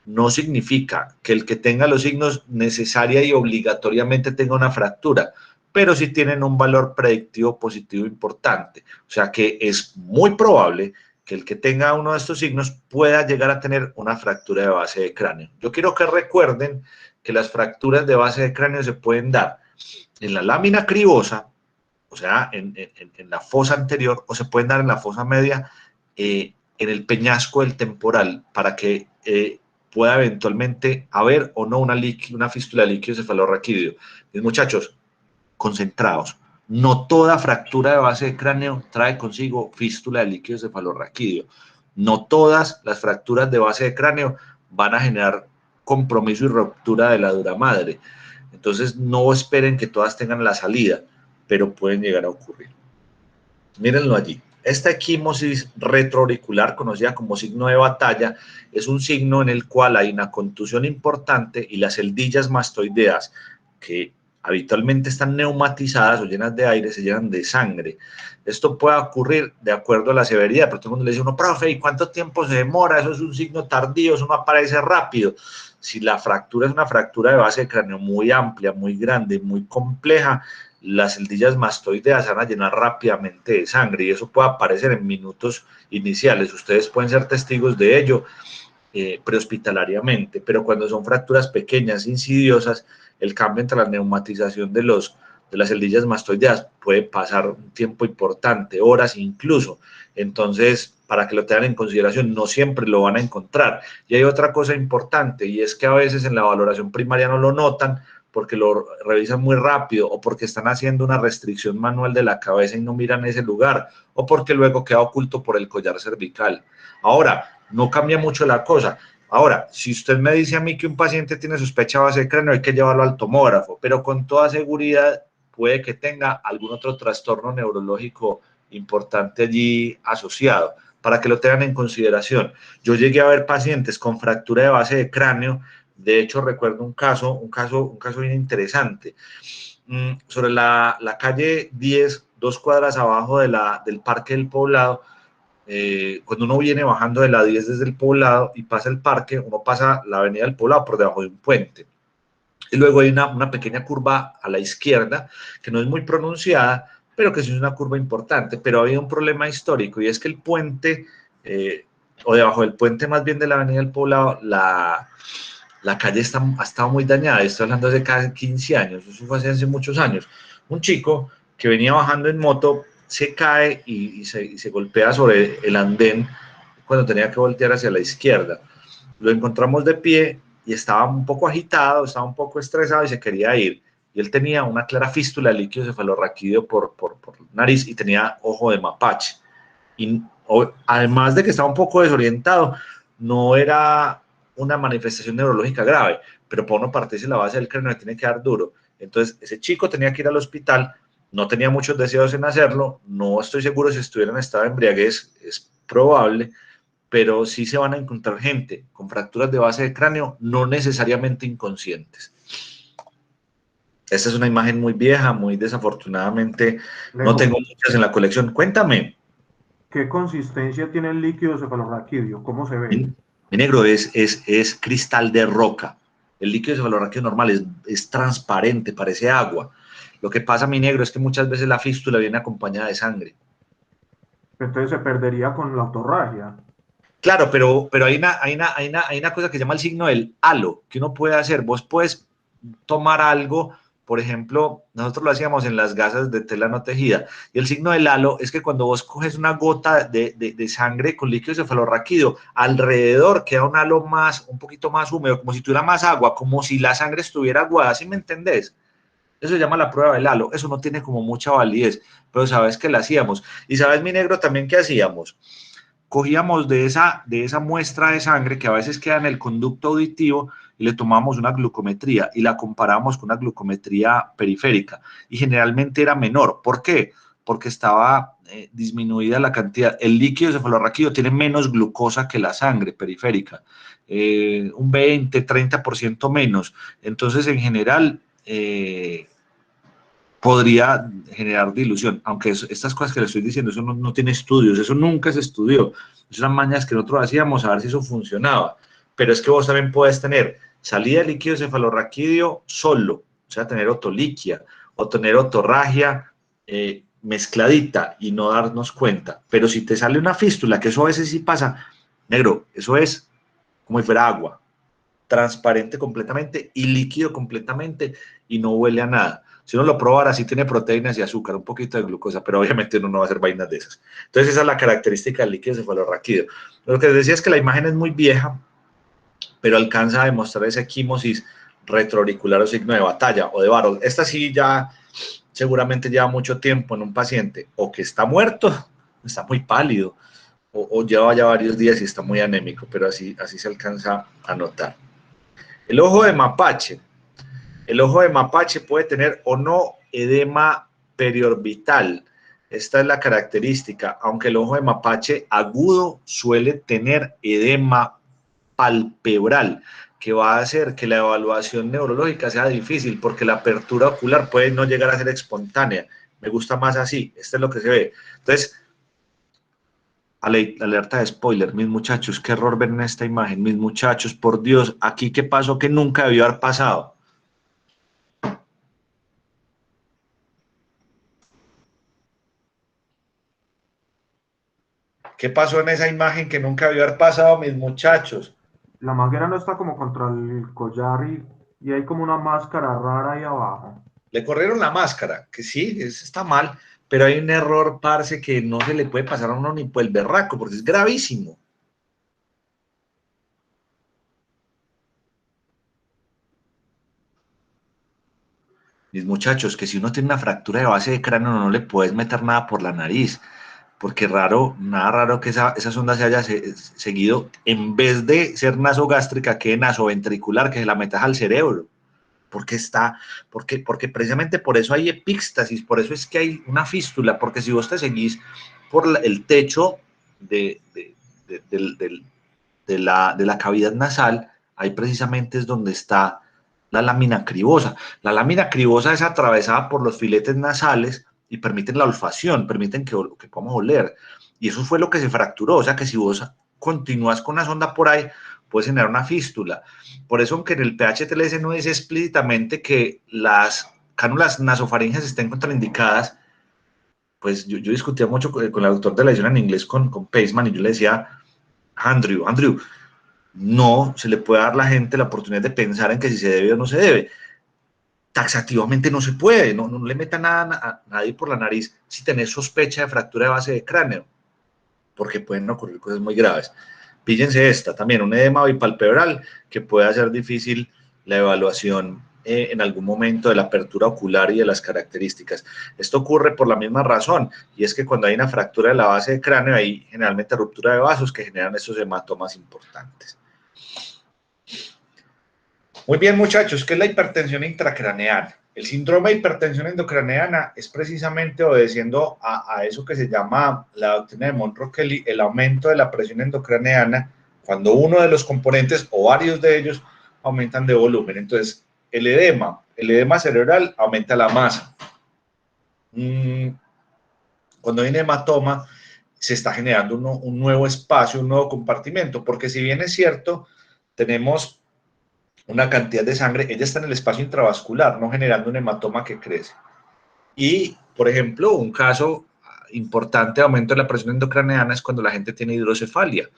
No significa que el que tenga los signos necesaria y obligatoriamente tenga una fractura, pero sí tienen un valor predictivo positivo importante. O sea que es muy probable que el que tenga uno de estos signos pueda llegar a tener una fractura de base de cráneo. Yo quiero que recuerden que las fracturas de base de cráneo se pueden dar en la lámina cribosa, o sea, en la fosa anterior, o se pueden dar en la fosa media, en el peñasco del temporal, para que pueda eventualmente haber o no una fístula de líquido cefalorraquídeo. Mis muchachos, concentrados. No toda fractura de base de cráneo trae consigo fístula de líquido cefalorraquídeo. No todas las fracturas de base de cráneo van a generar compromiso y ruptura de la dura madre. Entonces, no esperen que todas tengan la salida, pero pueden llegar a ocurrir. Mírenlo allí. Esta equimosis retroauricular, conocida como signo de batalla, es un signo en el cual hay una contusión importante y las celdillas mastoideas, que habitualmente están neumatizadas o llenas de aire, se llenan de sangre. Esto puede ocurrir de acuerdo a la severidad, pero todo el mundo le dice a uno, profe, ¿y cuánto tiempo se demora? Eso es un signo tardío, eso no aparece rápido. Si la fractura es una fractura de base de cráneo muy amplia, muy grande, muy compleja, las celdillas mastoideas se van a llenar rápidamente de sangre y eso puede aparecer en minutos iniciales. Ustedes pueden ser testigos de ello prehospitalariamente, pero cuando son fracturas pequeñas, insidiosas, el cambio entre la neumatización de las celdillas mastoideas puede pasar un tiempo importante, horas incluso. Entonces, para que lo tengan en consideración, no siempre lo van a encontrar. Y hay otra cosa importante, y es que a veces en la valoración primaria no lo notan porque lo revisan muy rápido, o porque están haciendo una restricción manual de la cabeza y no miran ese lugar, o porque luego queda oculto por el collar cervical. Ahora, no cambia mucho la cosa. Ahora, si usted me dice a mí que un paciente tiene sospecha de base de cráneo, hay que llevarlo al tomógrafo, pero con toda seguridad puede que tenga algún otro trastorno neurológico importante allí asociado, para que lo tengan en consideración. Yo llegué a ver pacientes con fractura de base de cráneo. De hecho, recuerdo un caso bien interesante. Sobre la calle 10, 2 cuadras abajo del Parque del Poblado, cuando uno viene bajando de la 10 desde el Poblado y pasa el parque, uno pasa la avenida del Poblado por debajo de un puente. Y luego hay una pequeña curva a la izquierda, que no es muy pronunciada, pero que sí es una curva importante. Pero había un problema histórico, y es que el puente, o debajo del puente más bien de la avenida del Poblado, la calle ha estado muy dañada. Estoy hablando de casi 15 años, eso fue hace muchos años. Un chico que venía bajando en moto se cae y se golpea sobre el andén cuando tenía que voltear hacia la izquierda. Lo encontramos de pie y estaba un poco agitado, estaba un poco estresado y se quería ir. Y él tenía una clara fístula de líquido cefalorraquídeo por nariz y tenía ojo de mapache. Y además de que estaba un poco desorientado, no era una manifestación neurológica grave, pero por una parte dice la base del cráneo le tiene que dar duro. Entonces ese chico tenía que ir al hospital, no tenía muchos deseos en hacerlo, no estoy seguro si estuviera en estado de embriaguez, es probable, pero sí se van a encontrar gente con fracturas de base de cráneo, no necesariamente inconscientes. Esta es una imagen muy vieja, muy desafortunadamente, no tengo muchas en la colección. Cuéntame. ¿Qué consistencia tiene el líquido cefalorraquídeo? ¿Cómo se ve? Mi negro, es cristal de roca. El líquido cefalorraquídeo normal es transparente, parece agua. Lo que pasa, mi negro, es que muchas veces la fístula viene acompañada de sangre. Entonces se perdería con la autorragia. Claro, pero hay una cosa que se llama el signo del halo, que uno puede hacer. Vos puedes tomar algo, por ejemplo, nosotros lo hacíamos en las gasas de tela no tejida, y el signo del halo es que cuando vos coges una gota de sangre con líquido cefalorraquídeo, alrededor queda un halo un poquito más húmedo, como si tuviera más agua, como si la sangre estuviera aguada, ¿sí me entendés? Eso se llama la prueba del halo. Eso no tiene como mucha validez, pero sabes que la hacíamos. Y sabes, mi negro, también qué hacíamos. Cogíamos de esa muestra de sangre que a veces queda en el conducto auditivo y le tomamos una glucometría y la comparamos con una glucometría periférica, y generalmente era menor. ¿Por qué? Porque estaba disminuida la cantidad. El líquido cefalorraquídeo tiene menos glucosa que la sangre periférica, un 20, 30% menos. Entonces, en general, podría generar dilución, aunque estas cosas que le estoy diciendo, eso no tiene estudios, eso nunca se estudió, esas eran mañas que nosotros hacíamos a ver si eso funcionaba, pero es que vos también puedes tener salida de líquido cefalorraquídeo solo, o sea, tener otoliquia, o tener otorragia mezcladita y no darnos cuenta. Pero si te sale una fístula, que eso a veces sí pasa, negro, eso es como si fuera agua, transparente completamente y líquido completamente y no huele a nada. Si uno lo probara, sí tiene proteínas y azúcar, un poquito de glucosa, pero obviamente uno no va a hacer vainas de esas. Entonces esa es la característica del líquido cefalorraquídeo. Lo que les decía es que la imagen es muy vieja, pero alcanza a demostrar esa equimosis retroauricular o signo de batalla o de Barrow. Esta sí ya seguramente lleva mucho tiempo en un paciente, o que está muerto, está muy pálido, o lleva ya varios días y está muy anémico, pero así se alcanza a notar. El ojo de mapache. El ojo de mapache puede tener o no edema periorbital. Esta es la característica, aunque el ojo de mapache agudo suele tener edema palpebral, que va a hacer que la evaluación neurológica sea difícil, porque la apertura ocular puede no llegar a ser espontánea. Me gusta más así, esto es lo que se ve. Entonces, alerta de spoiler, mis muchachos, qué error ver en esta imagen, mis muchachos, por Dios, aquí qué pasó que nunca debió haber pasado. ¿Qué pasó en esa imagen que nunca debió haber pasado, mis muchachos? La manguera no está como contra el collar y hay como una máscara rara ahí abajo. Le corrieron la máscara, que sí, está mal, pero hay un error, parce, que no se le puede pasar a uno ni por el berraco, porque es gravísimo. Mis muchachos, que si uno tiene una fractura de base de cráneo no le puedes meter nada por la nariz, porque raro, nada raro que esa sonda se haya seguido, en vez de ser nasogástrica, que nasoventricular, que se la metas al cerebro. Porque precisamente por eso hay epíxtasis, por eso es que hay una fístula, porque si vos te seguís por el techo de la cavidad nasal, ahí precisamente es donde está la lámina cribosa. La lámina cribosa es atravesada por los filetes nasales y permiten la olfacción, permiten que podamos oler. Y eso fue lo que se fracturó, o sea que si vos continúas con una sonda por ahí, puedes generar una fístula. Por eso, aunque en el PHTLS no dice explícitamente que las cánulas nasofaringeas estén contraindicadas, pues yo discutía mucho con el doctor de la edición en inglés, con Paceman, y yo le decía, Andrew, no se le puede dar a la gente la oportunidad de pensar en que si se debe o no se debe. Taxativamente no se puede, no le meta nada a nadie por la nariz si tenés sospecha de fractura de base de cráneo, porque pueden ocurrir cosas muy graves. Píllense esta también, un edema bipalpebral que puede hacer difícil la evaluación en algún momento de la apertura ocular y de las características. Esto ocurre por la misma razón, y es que cuando hay una fractura de la base de cráneo hay generalmente ruptura de vasos que generan estos hematomas importantes. Muy bien, muchachos, ¿qué es la hipertensión intracraneal? El síndrome de hipertensión endocraneana es precisamente obedeciendo a eso que se llama la doctrina de Monro-Kelly, el aumento de la presión endocraneana cuando uno de los componentes o varios de ellos aumentan de volumen. Entonces, el edema cerebral aumenta la masa. Cuando hay un hematoma, se está generando un nuevo espacio, un nuevo compartimento, porque si bien es cierto, tenemos una cantidad de sangre, ella está en el espacio intravascular, no generando un hematoma que crece. Y, por ejemplo, un caso importante de aumento de la presión endocraneana es cuando la gente tiene hidrocefalia,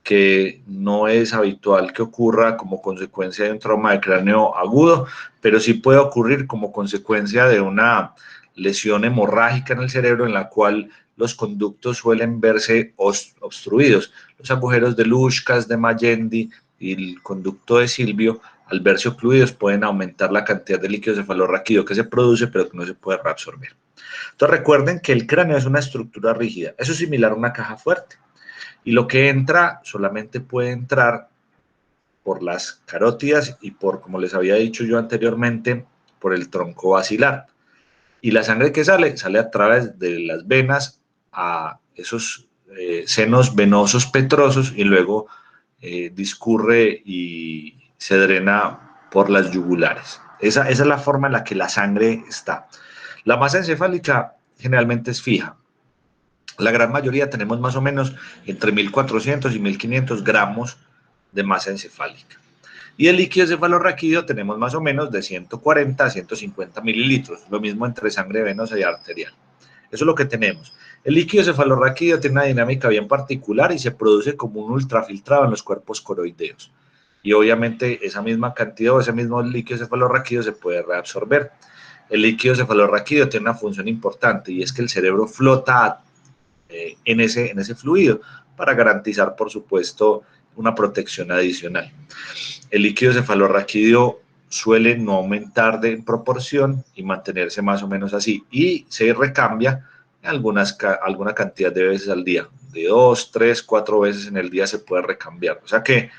que no es habitual que ocurra como consecuencia de un trauma de cráneo agudo, pero sí puede ocurrir como consecuencia de una lesión hemorrágica en el cerebro en la cual los conductos suelen verse obstruidos. Los agujeros de Luschkas, de Magendie y el conducto de Silvio, al verse ocluidos, pueden aumentar la cantidad de líquido cefalorraquídeo que se produce, pero que no se puede reabsorber. Entonces recuerden que el cráneo es una estructura rígida, eso es similar a una caja fuerte, y lo que entra solamente puede entrar por las carótidas y por, como les había dicho yo anteriormente, por el tronco basilar. Y la sangre que sale a través de las venas a esos senos venosos petrosos y luego discurre y se drena por las yugulares. Esa es la forma en la que la sangre está. La masa encefálica generalmente es fija. La gran mayoría tenemos más o menos entre 1.400 y 1.500 gramos de masa encefálica. Y el líquido cefalorraquídeo tenemos más o menos de 140 a 150 mililitros, lo mismo entre sangre venosa y arterial. Eso es lo que tenemos. El líquido cefalorraquídeo tiene una dinámica bien particular y se produce como un ultrafiltrado en los cuerpos coroideos. Y obviamente esa misma cantidad o ese mismo líquido cefalorraquídeo se puede reabsorber. El líquido cefalorraquídeo tiene una función importante y es que el cerebro flota en ese fluido para garantizar, por supuesto, una protección adicional. El líquido cefalorraquídeo suele no aumentar en proporción y mantenerse más o menos así, y se recambia alguna cantidad de veces al día, de 2, 3, 4 veces en el día se puede recambiar. O sea que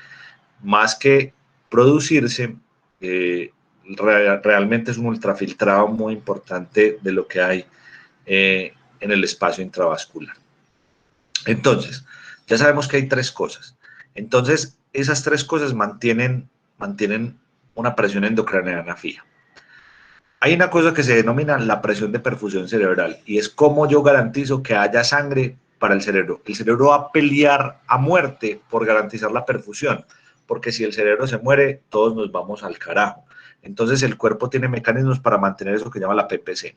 más que producirse, realmente es un ultrafiltrado muy importante de lo que hay en el espacio intravascular. Entonces, ya sabemos que hay 3 cosas. Entonces, esas 3 cosas mantienen una presión endocraniana fija. Hay una cosa que se denomina la presión de perfusión cerebral y es cómo yo garantizo que haya sangre para el cerebro. El cerebro va a pelear a muerte por garantizar la perfusión, porque si el cerebro se muere, todos nos vamos al carajo. Entonces el cuerpo tiene mecanismos para mantener eso que llama la PPC.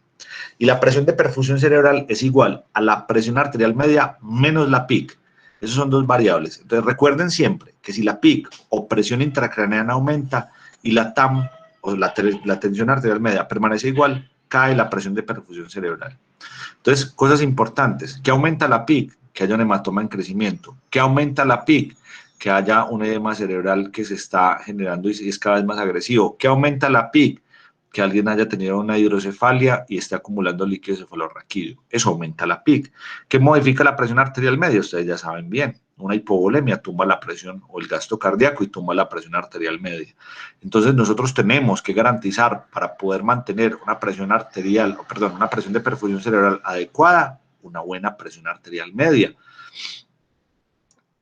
Y la presión de perfusión cerebral es igual a la presión arterial media menos la PIC. Esas son 2 variables. Entonces recuerden siempre que si la PIC o presión intracraneana aumenta y la TAM o la tensión arterial media permanece igual, cae la presión de perfusión cerebral. Entonces, cosas importantes. ¿Qué aumenta la PIC? Que haya un hematoma en crecimiento. ¿Qué aumenta la PIC? Que haya un edema cerebral que se está generando y es cada vez más agresivo. ¿Qué aumenta la PIC? Que alguien haya tenido una hidrocefalia y esté acumulando líquido cefalorraquídeo. Eso aumenta la PIC. ¿Qué modifica la presión arterial media? Ustedes ya saben bien. Una hipovolemia tumba la presión o el gasto cardíaco y tumba la presión arterial media. Entonces nosotros tenemos que garantizar para poder mantener una presión arterial, una presión de perfusión cerebral adecuada, una buena presión arterial media.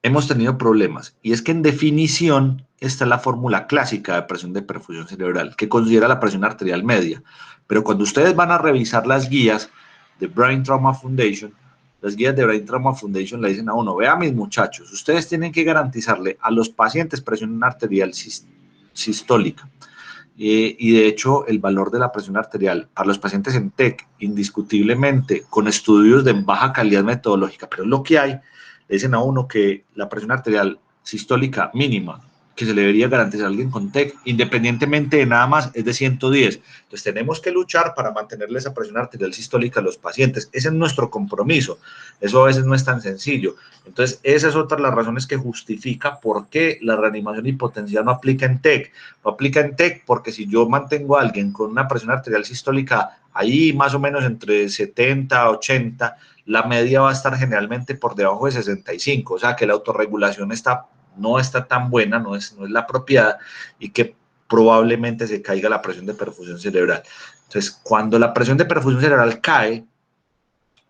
Hemos tenido problemas y es que en definición esta es la fórmula clásica de presión de perfusión cerebral que considera la presión arterial media, pero cuando ustedes van a revisar las guías de Brain Trauma Foundation, las guías de Brain Trauma Foundation le dicen a uno, vea mis muchachos, ustedes tienen que garantizarle a los pacientes presión arterial sistólica. Y de hecho el valor de la presión arterial para los pacientes en TEC, indiscutiblemente con estudios de baja calidad metodológica, pero es lo que hay, le dicen a uno que la presión arterial sistólica mínima que se le debería garantizar a alguien con TEC, independientemente de nada más, es de 110. Entonces tenemos que luchar para mantenerle esa presión arterial sistólica a los pacientes. Ese es nuestro compromiso. Eso a veces no es tan sencillo. Entonces esa es otra de las razones que justifica por qué la reanimación hipotensiva no aplica en TEC. No aplica en TEC porque si yo mantengo a alguien con una presión arterial sistólica ahí más o menos entre 70 a 80, la media va a estar generalmente por debajo de 65, o sea que la autorregulación no está tan buena, no es la apropiada y que probablemente se caiga la presión de perfusión cerebral. Entonces, cuando la presión de perfusión cerebral cae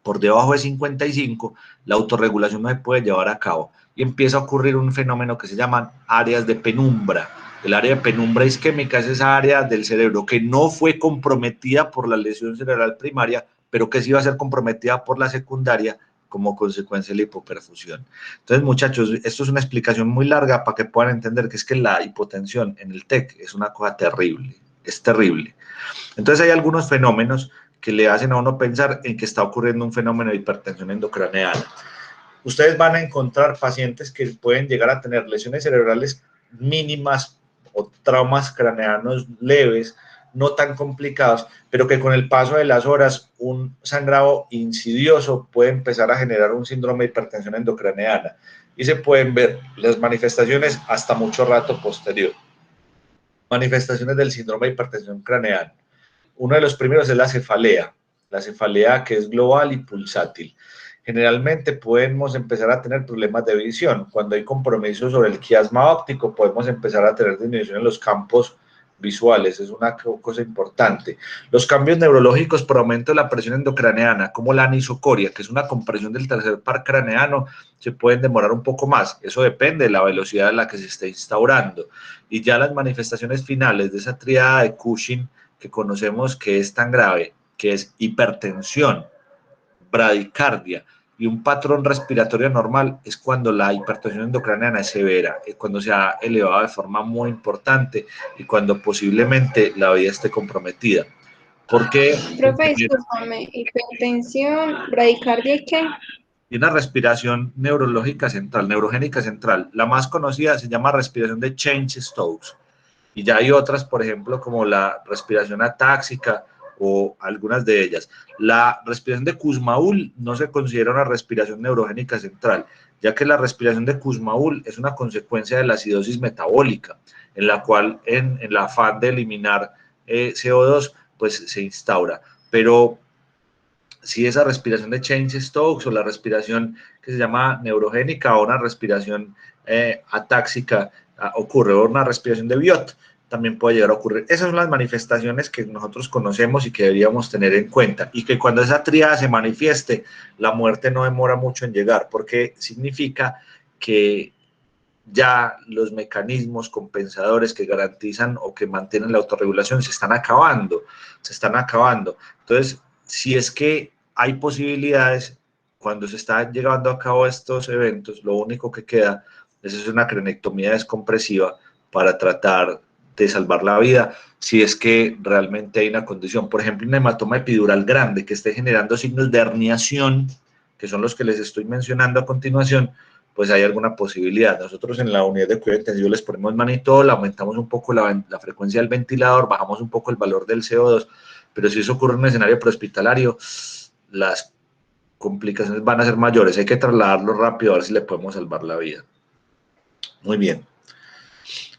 por debajo de 55, la autorregulación no se puede llevar a cabo y empieza a ocurrir un fenómeno que se llaman áreas de penumbra. El área de penumbra isquémica es esa área del cerebro que no fue comprometida por la lesión cerebral primaria, pero que sí va a ser comprometida por la secundaria como consecuencia de la hipoperfusión. Entonces, muchachos, esto es una explicación muy larga para que puedan entender que es que la hipotensión en el TEC es una cosa terrible, es terrible. Entonces, hay algunos fenómenos que le hacen a uno pensar en que está ocurriendo un fenómeno de hipertensión endocraneana. Ustedes van a encontrar pacientes que pueden llegar a tener lesiones cerebrales mínimas o traumas craneanos leves, no tan complicados, pero que con el paso de las horas un sangrado insidioso puede empezar a generar un síndrome de hipertensión endocraneana y se pueden ver las manifestaciones hasta mucho rato posterior. Manifestaciones del síndrome de hipertensión craneana. Uno de los primeros es la cefalea que es global y pulsátil. Generalmente podemos empezar a tener problemas de visión. Cuando hay compromiso sobre el quiasma óptico, podemos empezar a tener disminución en los campos visuales, es una cosa importante. Los cambios neurológicos por aumento de la presión endocraneana, como la anisocoria, que es una compresión del tercer par craneano, se pueden demorar un poco más. Eso depende de la velocidad a la que se esté instaurando. Y ya las manifestaciones finales de esa tríada de Cushing que conocemos que es tan grave, que es hipertensión, bradicardia y un patrón respiratorio normal, es cuando la hipertensión endocraneana es severa, es cuando se ha elevado de forma muy importante y cuando posiblemente la vida esté comprometida. Porque Profe, discúlpame, hipertensión, bradicardia, ¿y qué? y una respiración neurológica central, neurogénica central. La más conocida se llama respiración de Cheyne-Stokes. Y ya hay otras, por ejemplo, como la respiración atáxica o algunas de ellas. La respiración de Kussmaul no se considera una respiración neurogénica central, ya que la respiración de Kussmaul es una consecuencia de la acidosis metabólica, en la cual en el afán de eliminar CO2, pues se instaura. Pero si esa respiración de Cheyne-Stokes o la respiración que se llama neurogénica o una respiración atáxica ocurre, o una respiración de Biot también puede llegar a ocurrir. Esas son las manifestaciones que nosotros conocemos y que deberíamos tener en cuenta, y que cuando esa tríada se manifieste, la muerte no demora mucho en llegar, porque significa que ya los mecanismos compensadores que garantizan o que mantienen la autorregulación se están acabando. Entonces, si es que hay posibilidades, cuando se están llevando a cabo estos eventos, lo único que queda es una crenectomía descompresiva para tratar de salvar la vida, si es que realmente hay una condición, por ejemplo, un hematoma epidural grande que esté generando signos de herniación, que son los que les estoy mencionando a continuación, pues hay alguna posibilidad. Nosotros en la unidad de cuidado intensivo les ponemos manitol, aumentamos un poco la frecuencia del ventilador, bajamos un poco el valor del CO2, pero si eso ocurre en un escenario prehospitalario, las complicaciones van a ser mayores. Hay que trasladarlo rápido a ver si le podemos salvar la vida. Muy bien.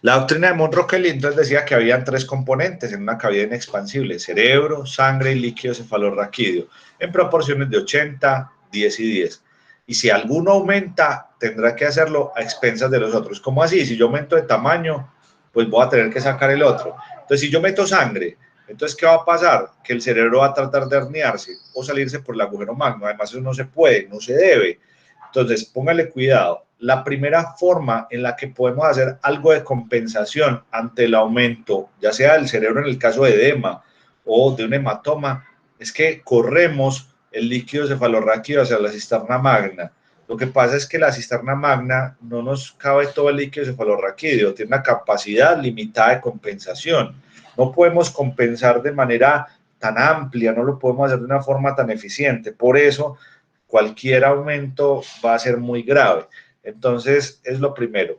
La doctrina de Monroe-Kelly entonces decía que habían 3 componentes en una cavidad inexpansible: cerebro, sangre y líquido cefalorraquídeo, en proporciones de 80, 10 y 10. Y si alguno aumenta, tendrá que hacerlo a expensas de los otros. ¿Cómo así? Si yo aumento de tamaño, pues voy a tener que sacar el otro. Entonces, si yo meto sangre, entonces, ¿qué va a pasar? Que el cerebro va a tratar de herniarse o salirse por el agujero magno. Además, eso no se puede, no se debe. Entonces, póngale cuidado. La primera forma en la que podemos hacer algo de compensación ante el aumento, ya sea del cerebro en el caso de edema o de un hematoma, es que corremos el líquido cefalorraquídeo hacia la cisterna magna. Lo que pasa es que la cisterna magna no nos cabe todo el líquido cefalorraquídeo, tiene una capacidad limitada de compensación. No podemos compensar de manera tan amplia, no lo podemos hacer de una forma tan eficiente. Por eso, cualquier aumento va a ser muy grave. Entonces, es lo primero.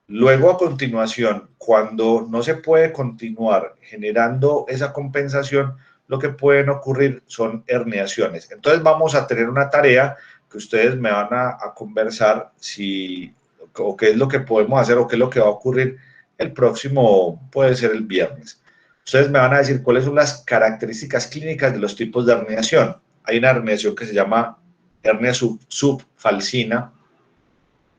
Luego, a continuación, cuando no se puede continuar generando esa compensación, lo que pueden ocurrir son herniaciones. Entonces, vamos a tener una tarea que ustedes me van a conversar o qué es lo que podemos hacer o qué es lo que va a ocurrir el próximo, puede ser el viernes. Ustedes me van a decir cuáles son las características clínicas de los tipos de herniación. Hay una herniación que se llama hernia subfalcina,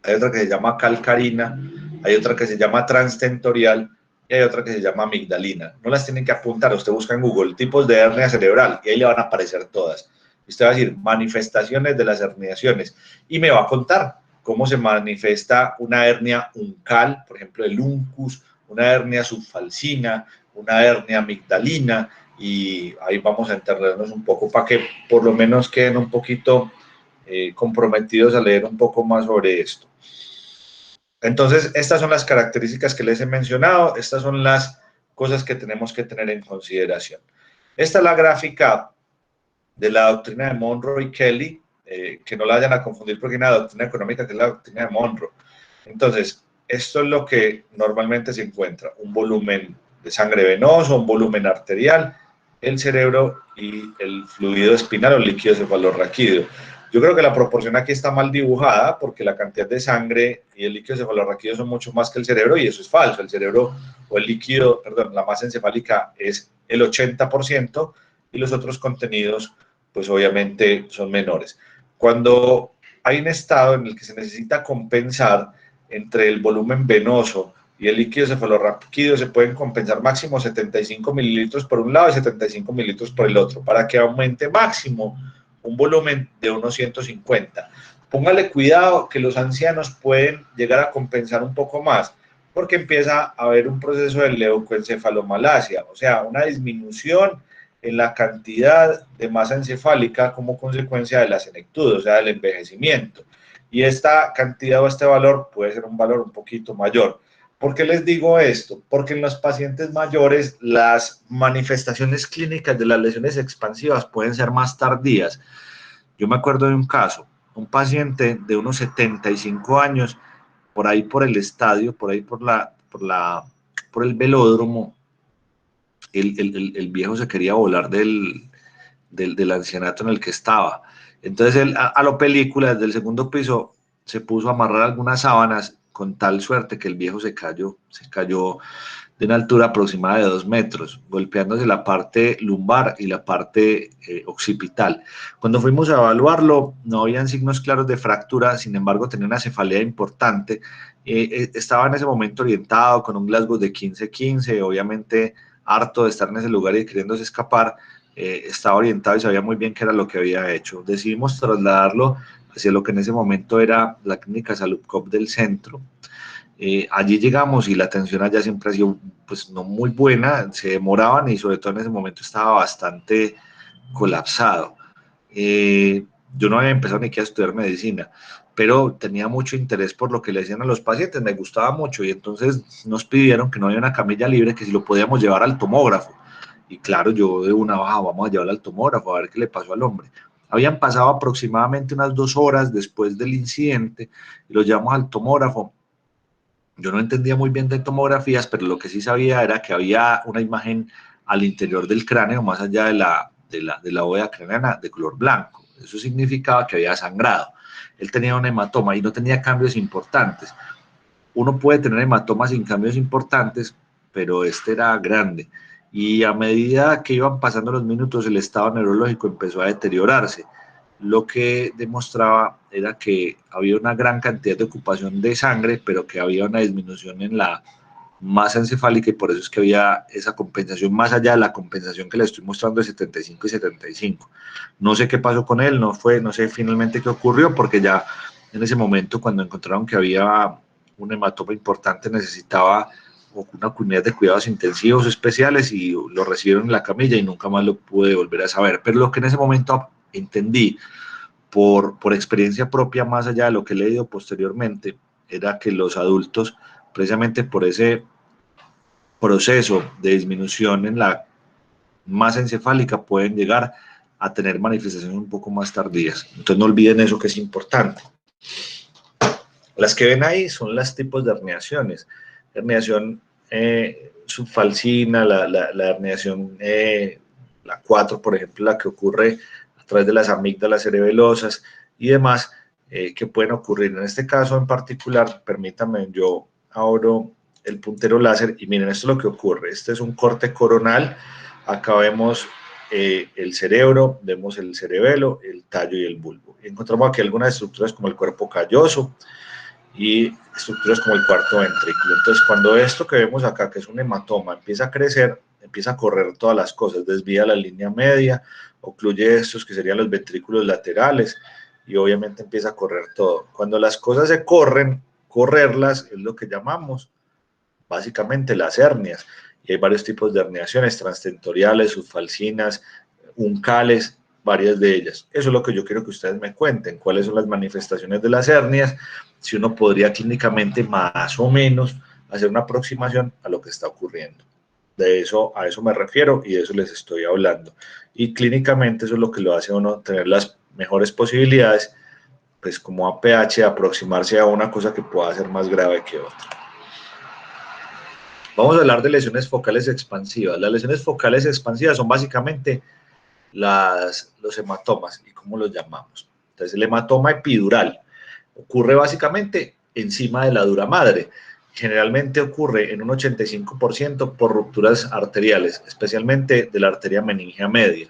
hay otra que se llama calcarina, hay otra que se llama transtentorial y hay otra que se llama amigdalina. No las tienen que apuntar, usted busca en Google tipos de hernia cerebral y ahí le van a aparecer todas. Usted va a decir manifestaciones de las herniaciones y me va a contar cómo se manifiesta una hernia uncal, por ejemplo el uncus, una hernia subfalcina, una hernia amigdalina, y ahí vamos a entendernos un poco para que por lo menos queden un poquito comprometidos a leer un poco más sobre esto. Entonces, estas son las características que les he mencionado, estas son las cosas que tenemos que tener en consideración. Esta es la gráfica de la doctrina de Monroe y Kelly, que no la vayan a confundir porque hay una doctrina económica que es la doctrina de Monroe. Entonces, esto es lo que normalmente se encuentra: un volumen de sangre venoso, un volumen arterial, el cerebro y el fluido espinal o líquido cefalorraquídeo. Yo creo que la proporción aquí está mal dibujada porque la cantidad de sangre y el líquido cefalorraquídeo son mucho más que el cerebro, y eso es falso. El cerebro o el líquido, perdón, la masa encefálica es el 80% y los otros contenidos pues obviamente son menores. Cuando hay un estado en el que se necesita compensar entre el volumen venoso y el líquido cefalorraquídeo, se pueden compensar máximo 75 mililitros por un lado y 75 mililitros por el otro, para que aumente máximo un volumen de unos 150. Póngale cuidado que los ancianos pueden llegar a compensar un poco más, porque empieza a haber un proceso de leucoencefalomalacia, o sea, una disminución en la cantidad de masa encefálica como consecuencia de la senectud, o sea, del envejecimiento. Y esta cantidad o este valor puede ser un valor un poquito mayor. ¿Por qué les digo esto? Porque en los pacientes mayores las manifestaciones clínicas de las lesiones expansivas pueden ser más tardías. Yo me acuerdo de un caso, un paciente de unos 75 años, por ahí por el estadio, por ahí por el velódromo, el viejo se quería volar del ancianato en el que estaba. Entonces él, a lo película, desde el segundo piso, se puso a amarrar algunas sábanas con tal suerte que el viejo se cayó de una altura aproximada de 2 metros, golpeándose la parte lumbar y la parte occipital. Cuando fuimos a evaluarlo, no habían signos claros de fractura, sin embargo tenía una cefalea importante. Estaba en ese momento orientado con un Glasgow de 15-15, obviamente harto de estar en ese lugar y queriéndose escapar, estaba orientado y sabía muy bien qué era lo que había hecho. Decidimos trasladarlo hacia lo que en ese momento era la clínica Salud Cop del centro. Allí llegamos y la atención allá siempre ha sido pues no muy buena, se demoraban y sobre todo en ese momento estaba bastante colapsado. Yo no había empezado ni siquiera a estudiar medicina, pero tenía mucho interés por lo que le decían a los pacientes, me gustaba mucho y entonces nos pidieron que no había una camilla libre, que si lo podíamos llevar al tomógrafo. Y claro, yo de una baja, vamos a llevarlo al tomógrafo a ver qué le pasó al hombre. Habían pasado aproximadamente unas 2 horas después del incidente y lo llevamos al tomógrafo. Yo no entendía muy bien de tomografías, pero lo que sí sabía era que había una imagen al interior del cráneo, más allá de la bóveda craneana, de color blanco. Eso significaba que había sangrado. Él tenía un hematoma y no tenía cambios importantes. Uno puede tener hematomas sin cambios importantes, pero este era grande. Y a medida que iban pasando los minutos, el estado neurológico empezó a deteriorarse. Lo que demostraba era que había una gran cantidad de ocupación de sangre, pero que había una disminución en la masa encefálica y por eso es que había esa compensación más allá de la compensación que le estoy mostrando de 75 y 75. No sé qué pasó con él, no sé finalmente qué ocurrió, porque ya en ese momento cuando encontraron que había un hematoma importante necesitaba una unidad de cuidados intensivos especiales y lo recibieron en la camilla y nunca más lo pude volver a saber. Pero lo que en ese momento entendí por experiencia propia, más allá de lo que he leído posteriormente, era que los adultos, precisamente por ese proceso de disminución en la masa encefálica, pueden llegar a tener manifestaciones un poco más tardías. Entonces no olviden eso, que es importante. Las que ven ahí son los tipos de herniaciones. Herniación subfalcina, la herniación, la 4, por ejemplo, la que ocurre a través de las amígdalas cerebelosas y demás, que pueden ocurrir. En este caso en particular, permítanme, yo abro el puntero láser y miren, esto es lo que ocurre. Este es un corte coronal. Acá vemos el cerebro, vemos el cerebelo, el tallo y el bulbo. Encontramos aquí algunas estructuras como el cuerpo calloso y estructuras como el cuarto ventrículo. Entonces, cuando esto que vemos acá, que es un hematoma, empieza a crecer, empieza a correr todas las cosas, desvía la línea media, ocluye estos que serían los ventrículos laterales y obviamente empieza a correr todo. Cuando las cosas se corren, correrlas es lo que llamamos básicamente las hernias. Y hay varios tipos de herniaciones, transtentoriales, subfalcinas, uncales, varias de ellas. Eso es lo que yo quiero que ustedes me cuenten, cuáles son las manifestaciones de las hernias, si uno podría clínicamente más o menos hacer una aproximación a lo que está ocurriendo. A eso me refiero y de eso les estoy hablando. Y clínicamente eso es lo que lo hace a uno tener las mejores posibilidades, pues como APH, aproximarse a una cosa que pueda ser más grave que otra. Vamos a hablar de lesiones focales expansivas. Las lesiones focales expansivas son básicamente los hematomas. ¿Y cómo los llamamos? Entonces, el hematoma epidural ocurre básicamente encima de la dura madre. Generalmente ocurre en un 85% por rupturas arteriales, especialmente de la arteria meningea media.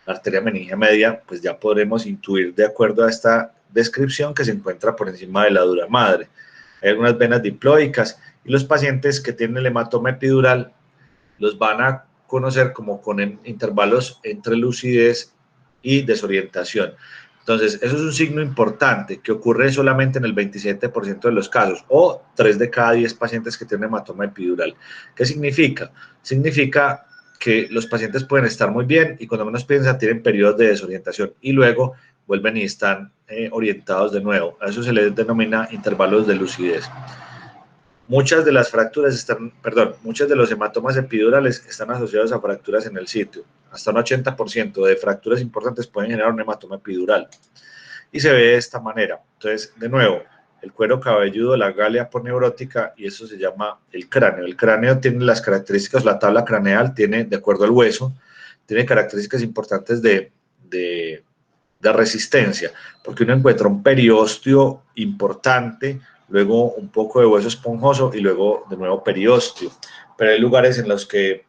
La arteria meningea media, pues ya podremos intuir de acuerdo a esta descripción que se encuentra por encima de la dura madre. Hay algunas venas diploicas y los pacientes que tienen el hematoma epidural los van a conocer como con intervalos entre lucidez y desorientación. Entonces, eso es un signo importante que ocurre solamente en el 27% de los casos o 3 de cada 10 pacientes que tienen hematoma epidural. ¿Qué significa? Significa que los pacientes pueden estar muy bien y cuando menos piensan tienen periodos de desorientación y luego vuelven y están orientados de nuevo. A eso se les denomina intervalos de lucidez. Muchas de las fracturas muchos de los hematomas epidurales están asociados a fracturas en el sitio. Hasta un 80% de fracturas importantes pueden generar un hematoma epidural. Y se ve de esta manera. Entonces, de nuevo, el cuero cabelludo, la galia poneurótica, y eso se llama el cráneo. El cráneo tiene las características, la tabla craneal tiene, de acuerdo al hueso, tiene características importantes de resistencia, porque uno encuentra un periósteo importante, luego un poco de hueso esponjoso y luego de nuevo periósteo. Pero hay lugares en los que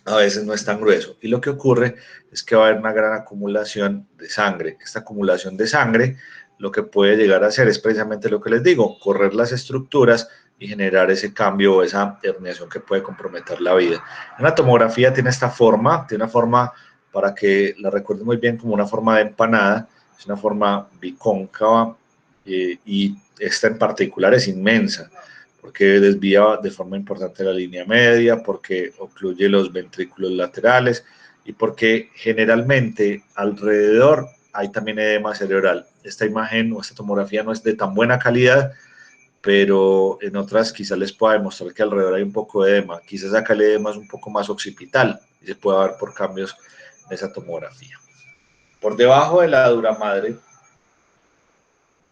a veces no es tan grueso. Y lo que ocurre es que va a haber una gran acumulación de sangre. Esta acumulación de sangre lo que puede llegar a hacer es precisamente lo que les digo, correr las estructuras y generar ese cambio o esa herniación que puede comprometer la vida. La tomografía tiene esta forma, tiene una forma para que la recuerden muy bien como una forma de empanada, es una forma bicóncava y esta en particular es inmensa porque desvía de forma importante la línea media, porque ocluye los ventrículos laterales y porque generalmente alrededor hay también edema cerebral. Esta imagen o esta tomografía no es de tan buena calidad, pero en otras quizás les pueda demostrar que alrededor hay un poco de edema. Quizás acá el edema es un poco más occipital y se puede ver por cambios en esa tomografía. Por debajo de la dura madre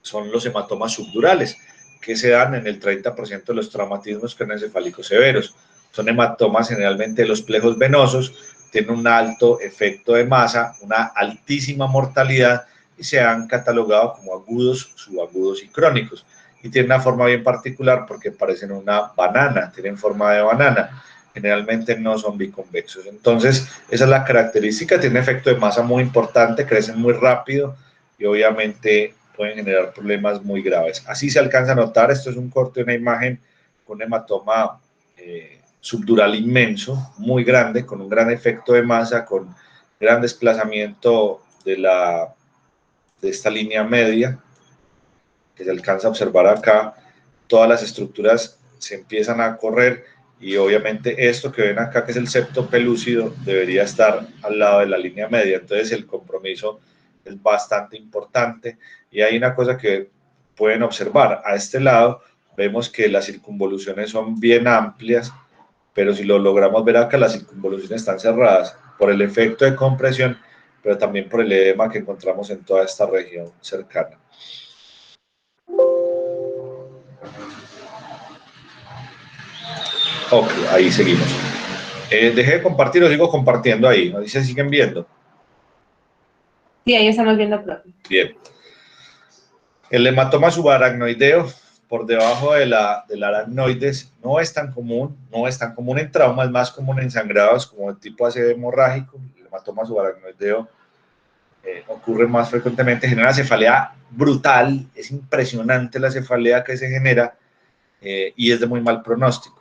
son los hematomas subdurales, que se dan en el 30% de los traumatismos craneoencefálicos severos. Son hematomas generalmente de los plejos venosos, tienen un alto efecto de masa, una altísima mortalidad y se han catalogado como agudos, subagudos y crónicos. Y tienen una forma bien particular porque parecen una banana, tienen forma de banana. Generalmente no son biconvexos. Entonces, esa es la característica, tiene efecto de masa muy importante, crecen muy rápido y obviamente pueden generar problemas muy graves. Así se alcanza a notar, esto es un corte de una imagen con hematoma subdural inmenso, muy grande, con un gran efecto de masa, con gran desplazamiento de esta línea media, que se alcanza a observar acá. Todas las estructuras se empiezan a correr y obviamente esto que ven acá, que es el septo pelúcido, debería estar al lado de la línea media, entonces el compromiso es bastante importante. Y hay una cosa que pueden observar, a este lado vemos que las circunvoluciones son bien amplias, pero si lo logramos ver acá, las circunvoluciones están cerradas por el efecto de compresión, pero también por el edema que encontramos en toda esta región cercana. Ok, ahí seguimos. Dejé de compartir o sigo compartiendo ahí, ¿no? Dice, ¿siguen viendo? Sí, ahí estamos viendo, profe. Bien. El hematoma subaracnoideo por debajo del aracnoides no es tan común en trauma, es más común en sangrados como el tipo ACV hemorrágico. El hematoma subaracnoideo ocurre más frecuentemente, genera cefalea brutal, es impresionante la cefalea que se genera y es de muy mal pronóstico.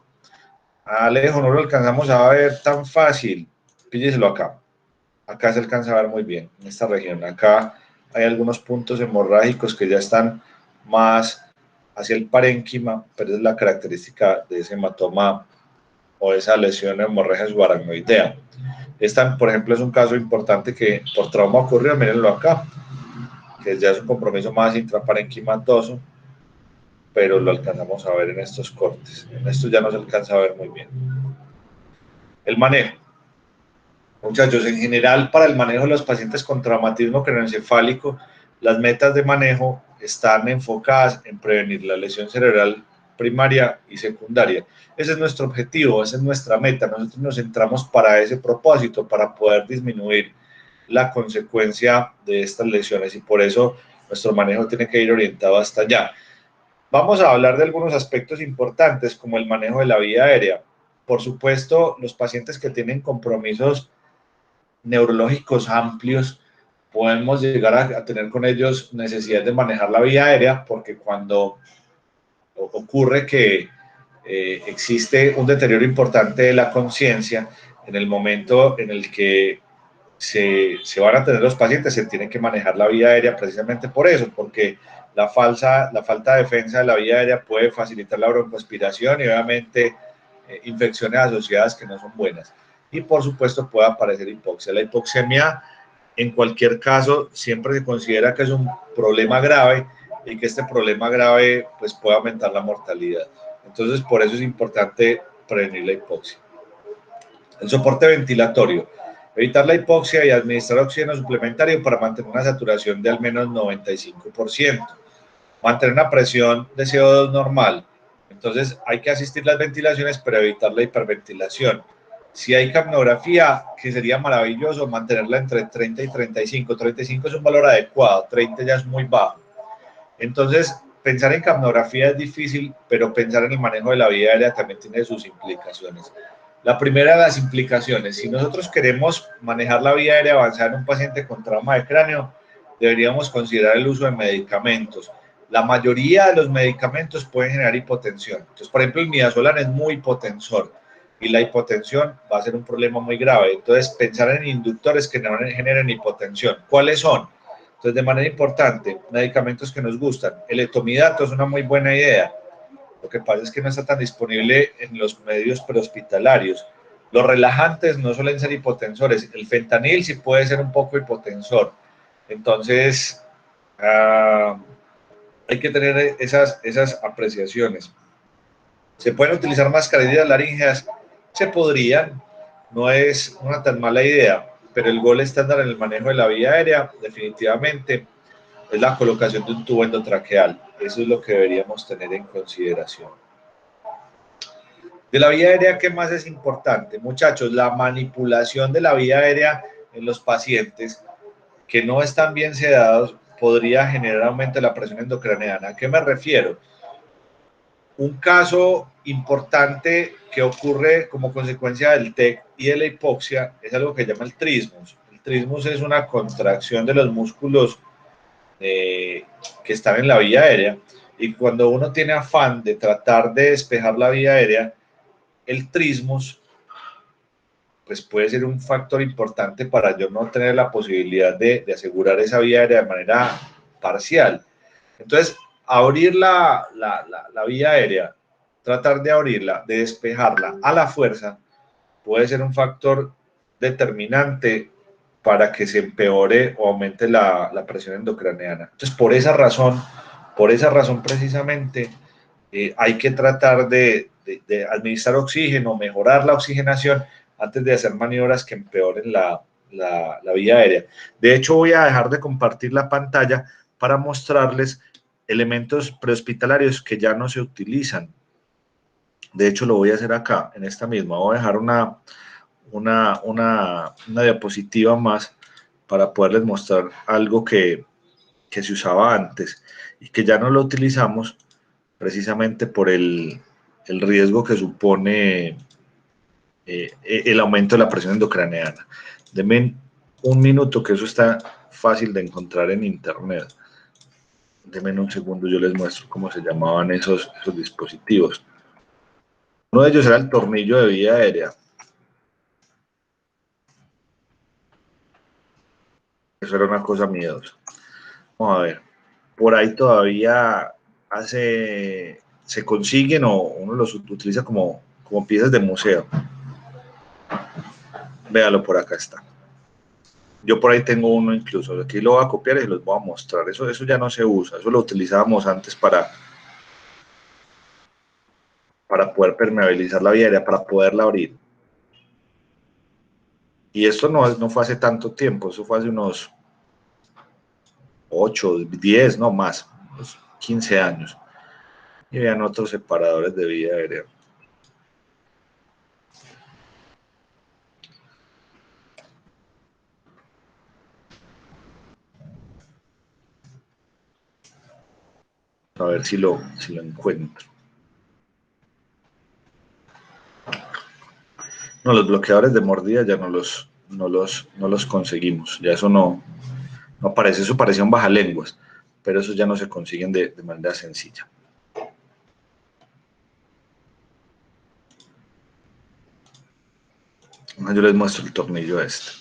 Alejo, no lo alcanzamos a ver tan fácil, pílleselo acá. Acá se alcanza a ver muy bien, en esta región. Acá hay algunos puntos hemorrágicos que ya están más hacia el parénquima, pero es la característica de ese hematoma o esa lesión hemorragia subaracnoidea. Esta, por ejemplo, es un caso importante que por trauma ocurrió, mírenlo acá, que ya es un compromiso más intraparenquimatoso, pero lo alcanzamos a ver en estos cortes. En estos ya no se alcanza a ver muy bien. El manejo. Muchachos, en general, para el manejo de los pacientes con traumatismo craneoencefálico, las metas de manejo están enfocadas en prevenir la lesión cerebral primaria y secundaria. Ese es nuestro objetivo, esa es nuestra meta. Nosotros nos centramos para ese propósito, para poder disminuir la consecuencia de estas lesiones y por eso nuestro manejo tiene que ir orientado hasta allá. Vamos a hablar de algunos aspectos importantes como el manejo de la vía aérea. Por supuesto, los pacientes que tienen compromisos neurológicos amplios, podemos llegar a tener con ellos necesidad de manejar la vía aérea porque cuando ocurre que existe un deterioro importante de la conciencia, en el momento en el que se van a tener los pacientes, se tiene que manejar la vía aérea precisamente por eso, porque la falta de defensa de la vía aérea puede facilitar la broncoaspiración y obviamente infecciones asociadas que no son buenas. Y por supuesto puede aparecer hipoxia. La hipoxemia en cualquier caso siempre se considera que es un problema grave y que este problema grave pues puede aumentar la mortalidad. Entonces, por eso es importante prevenir la hipoxia. El soporte ventilatorio. Evitar la hipoxia y administrar oxígeno suplementario para mantener una saturación de al menos 95%. Mantener una presión de CO2 normal. Entonces, hay que asistir las ventilaciones para evitar la hiperventilación. Si hay capnografía, que sería maravilloso mantenerla entre 30 y 35. 35 es un valor adecuado, 30 ya es muy bajo. Entonces, pensar en capnografía es difícil, pero pensar en el manejo de la vía aérea también tiene sus implicaciones. La primera de las implicaciones, si nosotros queremos manejar la vía aérea avanzada en un paciente con trauma de cráneo, deberíamos considerar el uso de medicamentos. La mayoría de los medicamentos pueden generar hipotensión. Entonces, por ejemplo, el midazolam es muy hipotensor y la hipotensión va a ser un problema muy grave. Entonces, pensar en inductores que no generen hipotensión. ¿Cuáles son? Entonces, de manera importante, medicamentos que nos gustan. El etomidato es una muy buena idea. Lo que pasa es que no está tan disponible en los medios prehospitalarios. Los relajantes no suelen ser hipotensores. El fentanil sí puede ser un poco hipotensor. Entonces, hay que tener esas apreciaciones. ¿Se pueden utilizar mascarillas laríngeas? Se podrían. No es una tan mala idea, pero el gol estándar en el manejo de la vía aérea definitivamente es la colocación de un tubo endotraqueal. Eso es lo que deberíamos tener en consideración. De la vía aérea, ¿qué más es importante? Muchachos, la manipulación de la vía aérea en los pacientes que no están bien sedados podría generar aumento de la presión endocraneana. ¿A qué me refiero? Un caso importante que ocurre como consecuencia del TEC y de la hipoxia es algo que se llama el trismus. El trismus es una contracción de los músculos que están en la vía aérea, y cuando uno tiene afán de tratar de despejar la vía aérea, el trismus pues puede ser un factor importante para yo no tener la posibilidad de asegurar esa vía aérea de manera parcial. Entonces, abrir la vía aérea, tratar de abrirla, de despejarla a la fuerza, puede ser un factor determinante para que se empeore o aumente la presión endocraneana. Entonces, por esa razón precisamente, hay que tratar de administrar oxígeno, mejorar la oxigenación antes de hacer maniobras que empeoren la vía aérea. De hecho, voy a dejar de compartir la pantalla para mostrarles elementos prehospitalarios que ya no se utilizan. De hecho, lo voy a hacer acá, en esta misma. Voy a dejar una diapositiva más para poderles mostrar algo que se usaba antes y que ya no lo utilizamos precisamente por el riesgo que supone el aumento de la presión endocraneana. Denme un minuto, que eso está fácil de encontrar en internet. Denme un segundo, yo les muestro cómo se llamaban esos dispositivos. Uno de ellos era el tornillo de vía aérea. Eso era una cosa miedosa. Vamos a ver. Por ahí todavía se consiguen o uno los utiliza como piezas de museo. Véalo, por acá está. Yo por ahí tengo uno incluso. Aquí lo voy a copiar y los voy a mostrar. Eso ya no se usa. Eso lo utilizábamos antes para poder permeabilizar la vía aérea, para poderla abrir. Y esto no fue hace tanto tiempo. Eso fue hace unos 8, 10, no más, 15 años. Y vean otros separadores de vía aérea. A ver si lo encuentro. No, los bloqueadores de mordida ya no los conseguimos. Ya eso no aparece. Eso parecía un bajalenguas, pero esos ya no se consiguen de manera sencilla. Yo les muestro el tornillo este.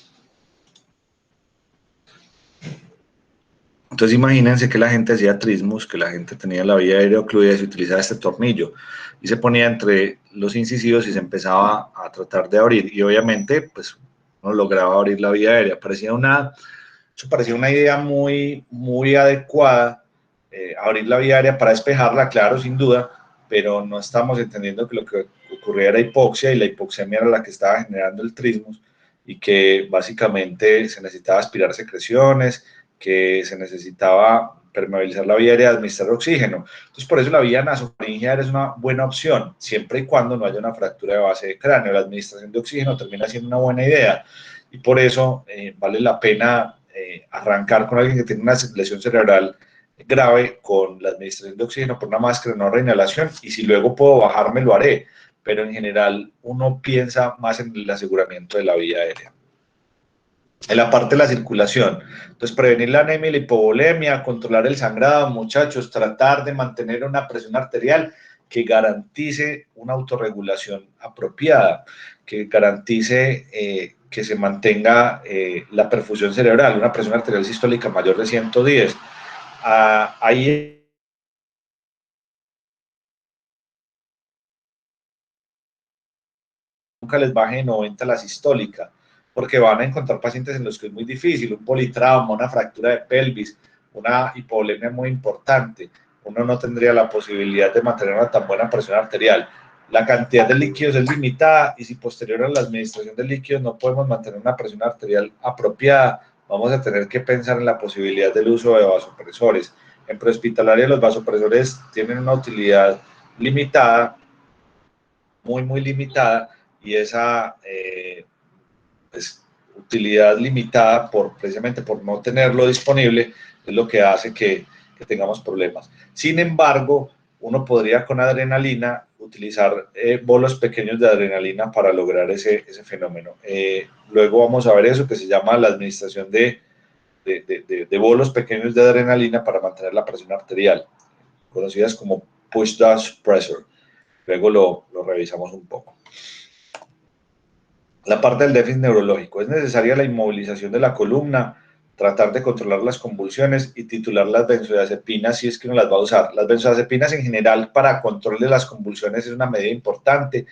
Entonces imagínense que la gente hacía trismus, que la gente tenía la vía aérea ocluida y se utilizaba este tornillo y se ponía entre los incisivos y se empezaba a tratar de abrir, y obviamente pues no lograba abrir la vía aérea. Eso parecía una idea muy, muy adecuada, abrir la vía aérea para despejarla, claro, sin duda, pero no estamos entendiendo que lo que ocurría era hipoxia, y la hipoxemia era la que estaba generando el trismus, y que básicamente se necesitaba aspirar secreciones, que se necesitaba permeabilizar la vía aérea, administrar oxígeno. Entonces, por eso la vía nasofaringea es una buena opción, siempre y cuando no haya una fractura de base de cráneo. La administración de oxígeno termina siendo una buena idea, y por eso vale la pena arrancar con alguien que tiene una lesión cerebral grave con la administración de oxígeno por una máscara, no reinhalación, y si luego puedo bajarme lo haré, pero en general uno piensa más en el aseguramiento de la vía aérea. En la parte de la circulación, entonces prevenir la anemia y la hipovolemia, controlar el sangrado, muchachos, tratar de mantener una presión arterial que garantice una autorregulación apropiada, que garantice que se mantenga la perfusión cerebral, una presión arterial sistólica mayor de 110. Ahí nunca les baje de 90 la sistólica, porque van a encontrar pacientes en los que es muy difícil, un politrauma, una fractura de pelvis, una hipovolemia muy importante. Uno no tendría la posibilidad de mantener una tan buena presión arterial. La cantidad de líquidos es limitada, y si posterior a la administración de líquidos no podemos mantener una presión arterial apropiada, vamos a tener que pensar en la posibilidad del uso de vasopresores. En prehospitalaria los vasopresores tienen una utilidad limitada, muy limitada, y esa pues, utilidad limitada precisamente por no tenerlo disponible es lo que hace que tengamos problemas. Sin embargo, uno podría con adrenalina utilizar bolos pequeños de adrenalina para lograr ese fenómeno. Luego vamos a ver eso que se llama la administración de bolos pequeños de adrenalina para mantener la presión arterial, conocidas como push-dash pressure. Luego lo revisamos un poco. La parte del déficit neurológico. Es necesaria la inmovilización de la columna, tratar de controlar las convulsiones y titular las benzodiazepinas si es que uno las va a usar. Las benzodiazepinas en general para control de las convulsiones es una medida importante,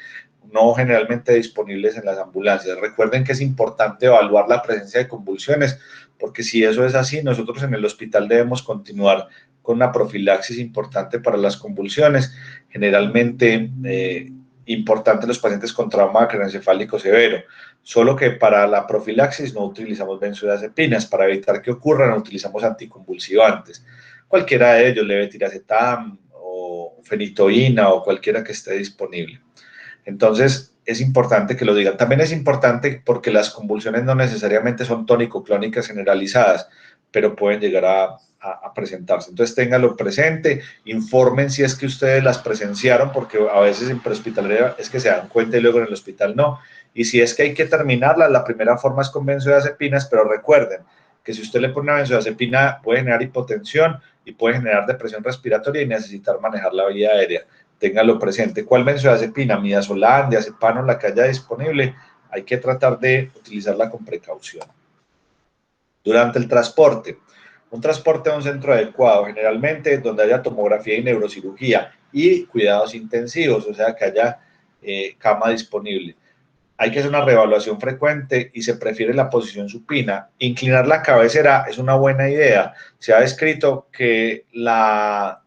no generalmente disponibles en las ambulancias. Recuerden que es importante evaluar la presencia de convulsiones, porque si eso es así, nosotros en el hospital debemos continuar con una profilaxis importante para las convulsiones, generalmente importante los pacientes con trauma craneoencefálico severo, solo que para la profilaxis no utilizamos benzodiazepinas, para evitar que ocurran utilizamos anticonvulsivantes, cualquiera de ellos, levetiracetam o fenitoína o cualquiera que esté disponible. Entonces, es importante que lo digan. También es importante porque las convulsiones no necesariamente son tónico-clónicas generalizadas, pero pueden llegar a presentarse. Entonces, ténganlo presente, informen si es que ustedes las presenciaron, porque a veces en prehospitalaria es que se dan cuenta y luego en el hospital no. Y si es que hay que terminarlas, la primera forma es con benzodiazepinas, pero recuerden que si usted le pone una benzodiazepina puede generar hipotensión y puede generar depresión respiratoria y necesitar manejar la vía aérea. Téngalo presente. ¿Cuál benzodiazepina? Midazolam, diazepam, la que haya disponible, hay que tratar de utilizarla con precaución. Durante el transporte, un transporte a un centro adecuado, generalmente donde haya tomografía y neurocirugía y cuidados intensivos, o sea que haya cama disponible. Hay que hacer una reevaluación frecuente y se prefiere la posición supina. Inclinar la cabecera es una buena idea. Se ha descrito que la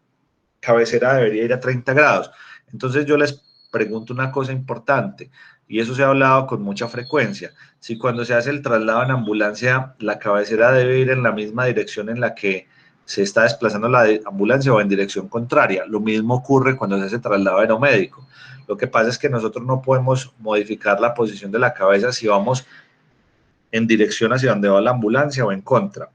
cabecera debería ir a 30 grados. Entonces yo les pregunto una cosa importante, y eso se ha hablado con mucha frecuencia. Si cuando se hace el traslado en ambulancia, la cabecera debe ir en la misma dirección en la que se está desplazando la ambulancia o en dirección contraria. Lo mismo ocurre cuando se hace traslado aeromédico. Lo que pasa es que nosotros no podemos modificar la posición de la cabeza si vamos en dirección hacia donde va la ambulancia o en contra.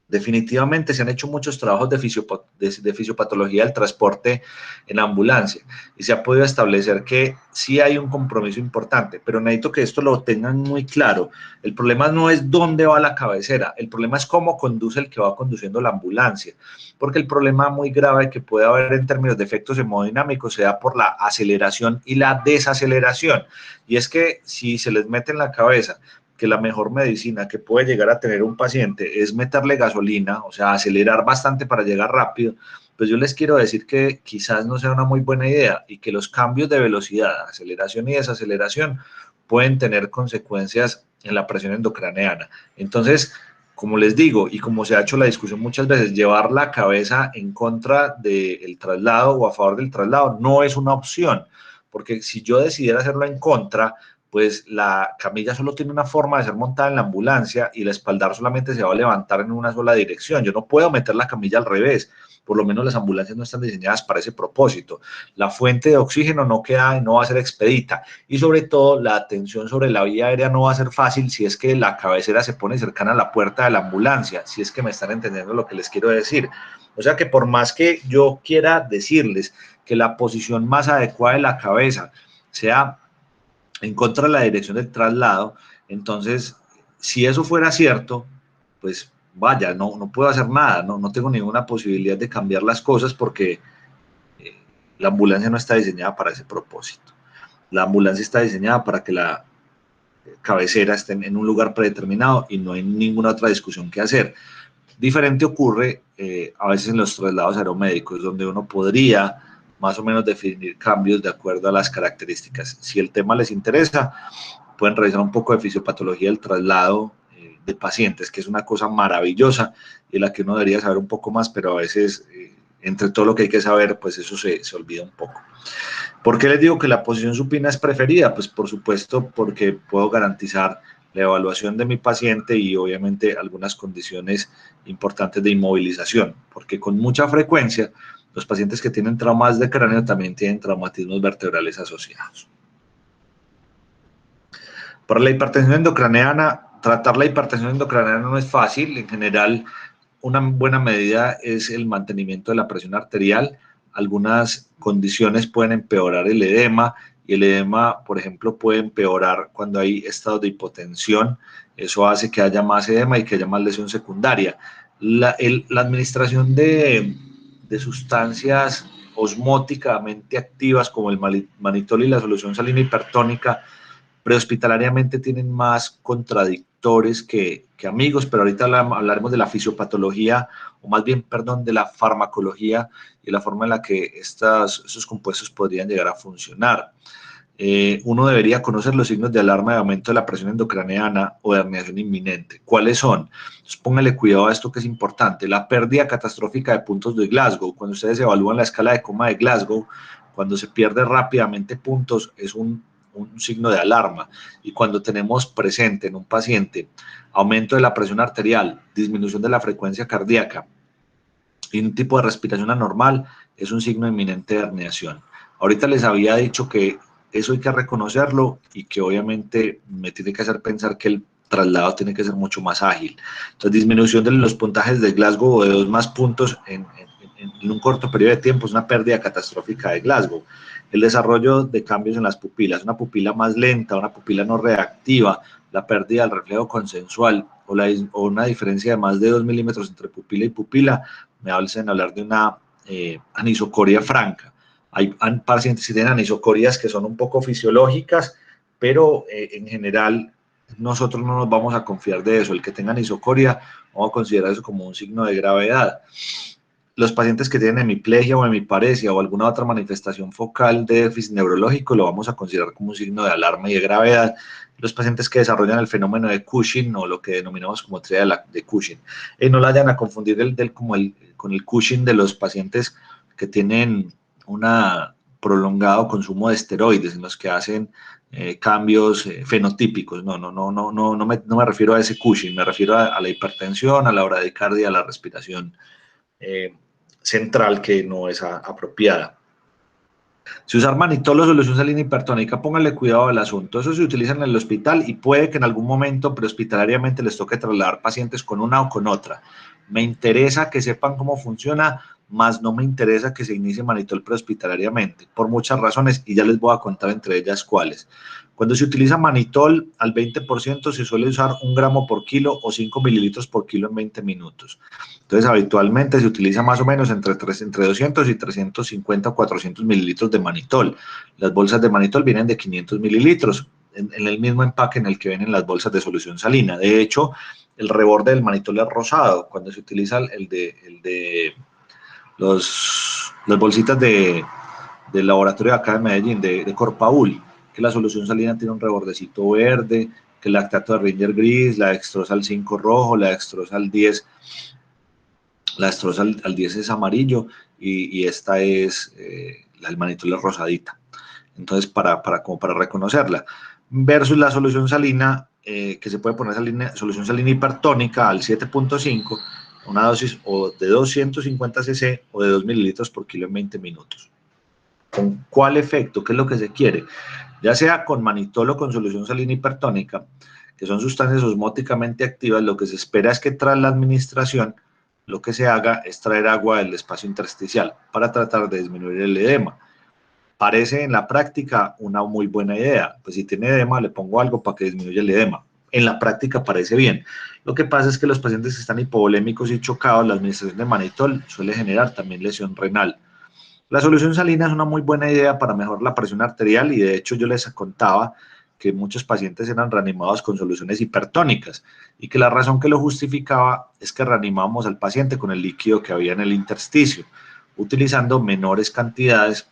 Definitivamente se han hecho muchos trabajos de fisiopatología del transporte en ambulancia y se ha podido establecer que sí hay un compromiso importante, pero necesito que esto lo tengan muy claro. El problema no es dónde va la cabecera, el problema es cómo conduce el que va conduciendo la ambulancia, porque el problema muy grave que puede haber en términos de efectos hemodinámicos se da por la aceleración y la desaceleración, y es que si se les mete en la cabeza que la mejor medicina que puede llegar a tener un paciente es meterle gasolina, o sea, acelerar bastante para llegar rápido, pues yo les quiero decir que quizás no sea una muy buena idea y que los cambios de velocidad, aceleración y desaceleración pueden tener consecuencias en la presión endocraneana. Entonces, como les digo, y como se ha hecho la discusión muchas veces, llevar la cabeza en contra del traslado o a favor del traslado no es una opción, porque si yo decidiera hacerlo en contra, pues la camilla solo tiene una forma de ser montada en la ambulancia y el espaldar solamente se va a levantar en una sola dirección. Yo no puedo meter la camilla al revés, por lo menos las ambulancias no están diseñadas para ese propósito. La fuente de oxígeno no va a ser expedita y sobre todo la atención sobre la vía aérea no va a ser fácil si es que la cabecera se pone cercana a la puerta de la ambulancia, si es que me están entendiendo lo que les quiero decir. O sea que por más que yo quiera decirles que la posición más adecuada de la cabeza sea en contra de la dirección del traslado, entonces, si eso fuera cierto, pues vaya, no puedo hacer nada, no tengo ninguna posibilidad de cambiar las cosas porque la ambulancia no está diseñada para ese propósito. La ambulancia está diseñada para que la cabecera esté en un lugar predeterminado y no hay ninguna otra discusión que hacer. Diferente ocurre a veces en los traslados aeromédicos, donde uno podría más o menos definir cambios de acuerdo a las características. Si el tema les interesa, pueden revisar un poco de fisiopatología del traslado de pacientes, que es una cosa maravillosa y la que uno debería saber un poco más, pero a veces entre todo lo que hay que saber, pues eso se olvida un poco. ¿Por qué les digo que la posición supina es preferida? Pues por supuesto porque puedo garantizar la evaluación de mi paciente y obviamente algunas condiciones importantes de inmovilización, porque con mucha frecuencia los pacientes que tienen traumas de cráneo también tienen traumatismos vertebrales asociados. Para la hipertensión endocraneana, tratar la hipertensión endocraneana no es fácil. En general, una buena medida es el mantenimiento de la presión arterial. Algunas condiciones pueden empeorar el edema y el edema, por ejemplo, puede empeorar cuando hay estados de hipotensión. Eso hace que haya más edema y que haya más lesión secundaria. La administración de sustancias osmóticamente activas como el manitol y la solución salina hipertónica prehospitalariamente tienen más contradictores que amigos, pero ahorita hablaremos de la fisiopatología, o más bien, perdón, de la farmacología y la forma en la que esos compuestos podrían llegar a funcionar. Uno debería conocer los signos de alarma de aumento de la presión endocraneana o de herniación inminente. ¿Cuáles son? Entonces, póngale cuidado a esto que es importante. La pérdida catastrófica de puntos de Glasgow. Cuando ustedes evalúan la escala de coma de Glasgow, cuando se pierde rápidamente puntos, es un signo de alarma. Y cuando tenemos presente en un paciente aumento de la presión arterial, disminución de la frecuencia cardíaca y un tipo de respiración anormal, es un signo inminente de herniación. Ahorita les había dicho que eso hay que reconocerlo y que obviamente me tiene que hacer pensar que el traslado tiene que ser mucho más ágil. Entonces, disminución de los puntajes de Glasgow o de 2 más puntos en un corto periodo de tiempo es una pérdida catastrófica de Glasgow. El desarrollo de cambios en las pupilas, una pupila más lenta, una pupila no reactiva, la pérdida del reflejo consensual o una diferencia de más de 2 milímetros entre pupila y pupila, me hacen hablar de una anisocoria franca. Hay pacientes que tienen anisocorias que son un poco fisiológicas, pero en general nosotros no nos vamos a confiar de eso. El que tenga anisocoria, vamos a considerar eso como un signo de gravedad. Los pacientes que tienen hemiplegia o hemiparesia o alguna otra manifestación focal de déficit neurológico lo vamos a considerar como un signo de alarma y de gravedad. Los pacientes que desarrollan el fenómeno de Cushing o lo que denominamos como tríada de Cushing. No la vayan a confundir con el Cushing de los pacientes que tienen un prolongado consumo de esteroides, en los que hacen cambios fenotípicos. No me refiero a ese Cushing, me refiero a la hipertensión, a la bradicardia, a la respiración central que no es apropiada. Si usar manitol o solución salina hipertónica, pónganle cuidado al asunto. Eso se utiliza en el hospital y puede que en algún momento prehospitalariamente les toque trasladar pacientes con una o con otra. Me interesa que sepan cómo funciona, más no me interesa que se inicie manitol prehospitalariamente, por muchas razones, y ya les voy a contar entre ellas cuáles. Cuando se utiliza manitol al 20%, se suele usar 1 gramo por kilo o 5 mililitros por kilo en 20 minutos. Entonces, habitualmente se utiliza más o menos entre 200 y 350 o 400 mililitros de manitol. Las bolsas de manitol vienen de 500 mililitros, en el mismo empaque en el que vienen las bolsas de solución salina. De hecho, el reborde del manitol es rosado. Cuando se utiliza las bolsitas del laboratorio de acá de Medellín, de Corpaul, que la solución salina tiene un rebordecito verde, que el lactato de Ringer gris, la dextrosa 5 rojo, la dextrosa 10, la dextrosa 10 es amarillo y esta es el manitol es rosadita. Entonces, como para reconocerla. Versus la solución salina, que se puede poner solución salina hipertónica al 7.5, una dosis o de 250 cc o de 2 mililitros por kilo en 20 minutos. ¿Con cuál efecto? ¿Qué es lo que se quiere? Ya sea con manitol o con solución salina hipertónica, que son sustancias osmóticamente activas, lo que se espera es que tras la administración, lo que se haga es traer agua del espacio intersticial para tratar de disminuir el edema. Parece en la práctica una muy buena idea, pues si tiene edema le pongo algo para que disminuya el edema. En la práctica parece bien. Lo que pasa es que los pacientes que están hipovolémicos y chocados, la administración de manitol suele generar también lesión renal. La solución salina es una muy buena idea para mejorar la presión arterial y de hecho yo les contaba que muchos pacientes eran reanimados con soluciones hipertónicas y que la razón que lo justificaba es que reanimábamos al paciente con el líquido que había en el intersticio, utilizando menores cantidades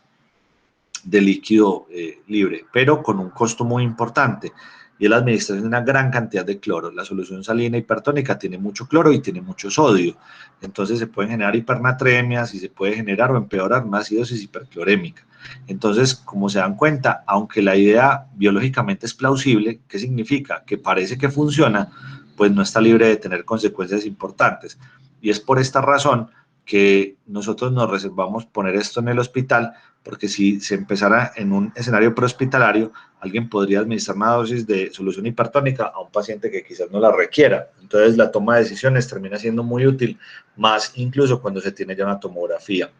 de líquido libre, pero con un costo muy importante y es la administración de una gran cantidad de cloro. La solución salina hipertónica tiene mucho cloro y tiene mucho sodio, entonces se pueden generar hipernatremias y se puede generar o empeorar una acidosis hiperclorémica. Entonces, como se dan cuenta, aunque la idea biológicamente es plausible, ¿qué significa? Que parece que funciona, pues no está libre de tener consecuencias importantes. Y es por esta razón que nosotros nos reservamos poner esto en el hospital, porque si se empezara en un escenario prehospitalario, alguien podría administrar una dosis de solución hipertónica a un paciente que quizás no la requiera. Entonces la toma de decisiones termina siendo muy útil, más incluso cuando se tiene ya una tomografía.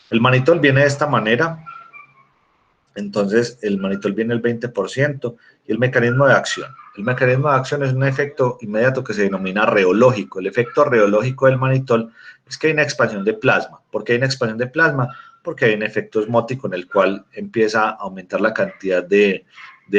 El manitol viene de esta manera, entonces el manitol viene el 20% y el mecanismo de acción. El mecanismo de acción es un efecto inmediato que se denomina reológico. El efecto reológico del manitol es que hay una expansión de plasma. ¿Por qué hay una expansión de plasma? Porque hay un efecto osmótico en el cual empieza a aumentar la cantidad de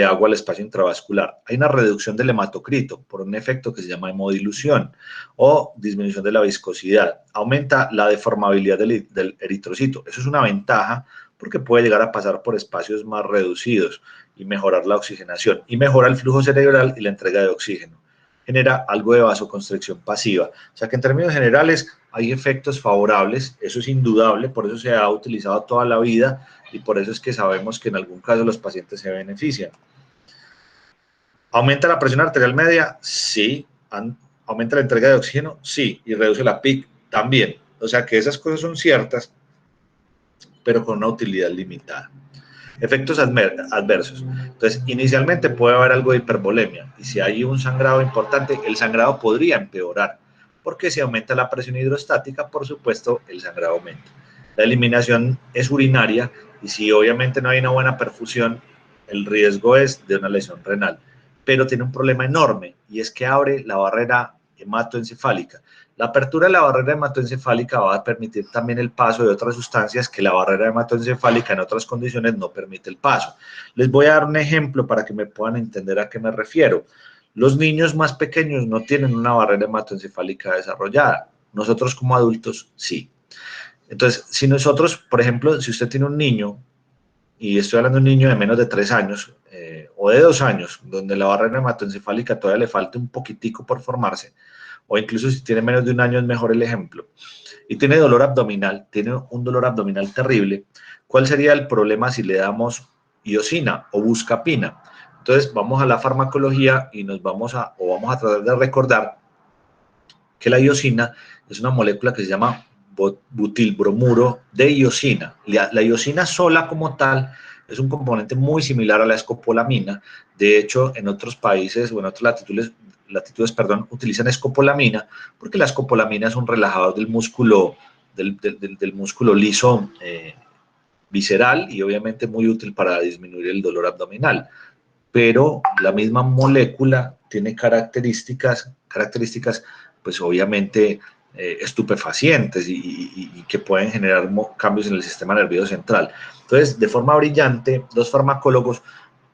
agua al espacio intravascular. Hay una reducción del hematocrito por un efecto que se llama hemodilución o disminución de la viscosidad. Aumenta la deformabilidad del eritrocito. Eso es una ventaja porque puede llegar a pasar por espacios más reducidos y mejorar la oxigenación y mejora el flujo cerebral y la entrega de oxígeno. Genera algo de vasoconstricción pasiva. O sea que en términos generales hay efectos favorables, eso es indudable, por eso se ha utilizado toda la vida y por eso es que sabemos que en algún caso los pacientes se benefician. ¿Aumenta la presión arterial media? Sí. ¿Aumenta la entrega de oxígeno? Sí. Y reduce la PIC también. O sea que esas cosas son ciertas, pero con una utilidad limitada. Efectos adversos. Entonces, inicialmente puede haber algo de hipervolemia y si hay un sangrado importante, el sangrado podría empeorar, porque si aumenta la presión hidrostática, por supuesto, el sangrado aumenta. La eliminación es urinaria y si obviamente no hay una buena perfusión, el riesgo es de una lesión renal, pero tiene un problema enorme y es que abre la barrera hematoencefálica. La apertura de la barrera hematoencefálica va a permitir también el paso de otras sustancias que la barrera hematoencefálica en otras condiciones no permite el paso. Les voy a dar un ejemplo para que me puedan entender a qué me refiero. Los niños más pequeños no tienen una barrera hematoencefálica desarrollada. Nosotros como adultos sí. Entonces, si nosotros, por ejemplo, si usted tiene un niño, y estoy hablando de un niño de menos de 3 años o de 2 años, donde la barrera hematoencefálica todavía le falta un poquitico por formarse, o incluso si tiene menos de 1 año es mejor el ejemplo, y tiene dolor abdominal, tiene un dolor abdominal terrible, ¿cuál sería el problema si le damos iosina o buscapina? Entonces vamos a la farmacología y vamos a tratar de recordar que la iosina es una molécula que se llama butilbromuro de iosina. La iosina sola como tal es un componente muy similar a la escopolamina. De hecho, en otros países o en otras latitudes, utilizan escopolamina porque la escopolamina es un relajador del músculo, del músculo liso visceral y obviamente muy útil para disminuir el dolor abdominal. Pero la misma molécula tiene características pues obviamente estupefacientes y que pueden generar cambios en el sistema nervioso central. Entonces, de forma brillante, los farmacólogos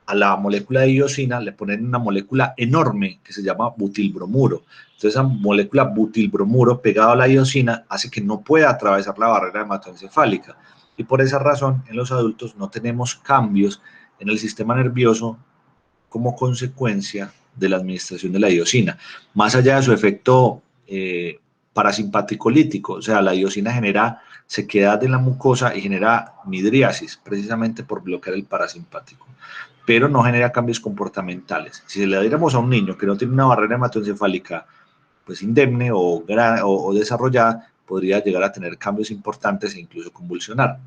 a la molécula de iosina le ponen una molécula enorme que se llama butilbromuro. Entonces, esa molécula butilbromuro pegada a la iosina hace que no pueda atravesar la barrera hematoencefálica. Y por esa razón, en los adultos no tenemos cambios en el sistema nervioso como consecuencia de la administración de la iosina, más allá de su efecto parasimpático lítico. O sea, la iosina genera sequedad en la mucosa y genera midriasis, precisamente por bloquear el parasimpático, pero no genera cambios comportamentales. Si se le diéramos a un niño que no tiene una barrera hematoencefálica pues indemne o desarrollada, podría llegar a tener cambios importantes e incluso convulsionar.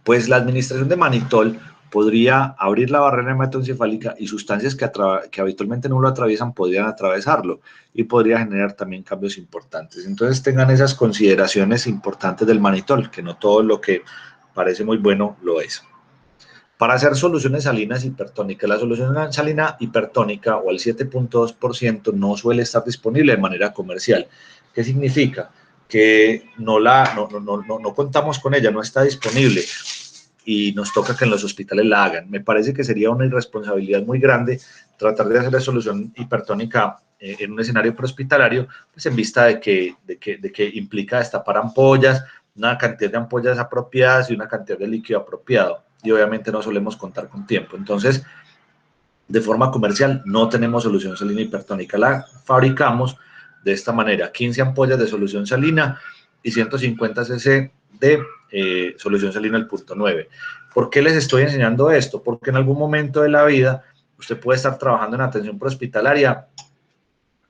Pues la administración de manitol podría abrir la barrera hematoencefálica y sustancias que habitualmente no lo atraviesan podrían atravesarlo y podría generar también cambios importantes. Entonces tengan esas consideraciones importantes del manitol, que no todo lo que parece muy bueno lo es. Para hacer soluciones salinas hipertónicas, la solución salina hipertónica o al 7.2% no suele estar disponible de manera comercial. ¿Qué significa? Que no contamos con ella, no está disponible y nos toca que en los hospitales la hagan. Me parece que sería una irresponsabilidad muy grande tratar de hacer la solución hipertónica en un escenario prehospitalario, pues en vista de que implica destapar ampollas, una cantidad de ampollas apropiadas y una cantidad de líquido apropiado. Y obviamente no solemos contar con tiempo. Entonces, de forma comercial, no tenemos solución salina hipertónica. La fabricamos de esta manera: 15 ampollas de solución salina y 150 cc de solución salina al 0.9. ¿Por qué les estoy enseñando esto? Porque en algún momento de la vida usted puede estar trabajando en atención prehospitalaria,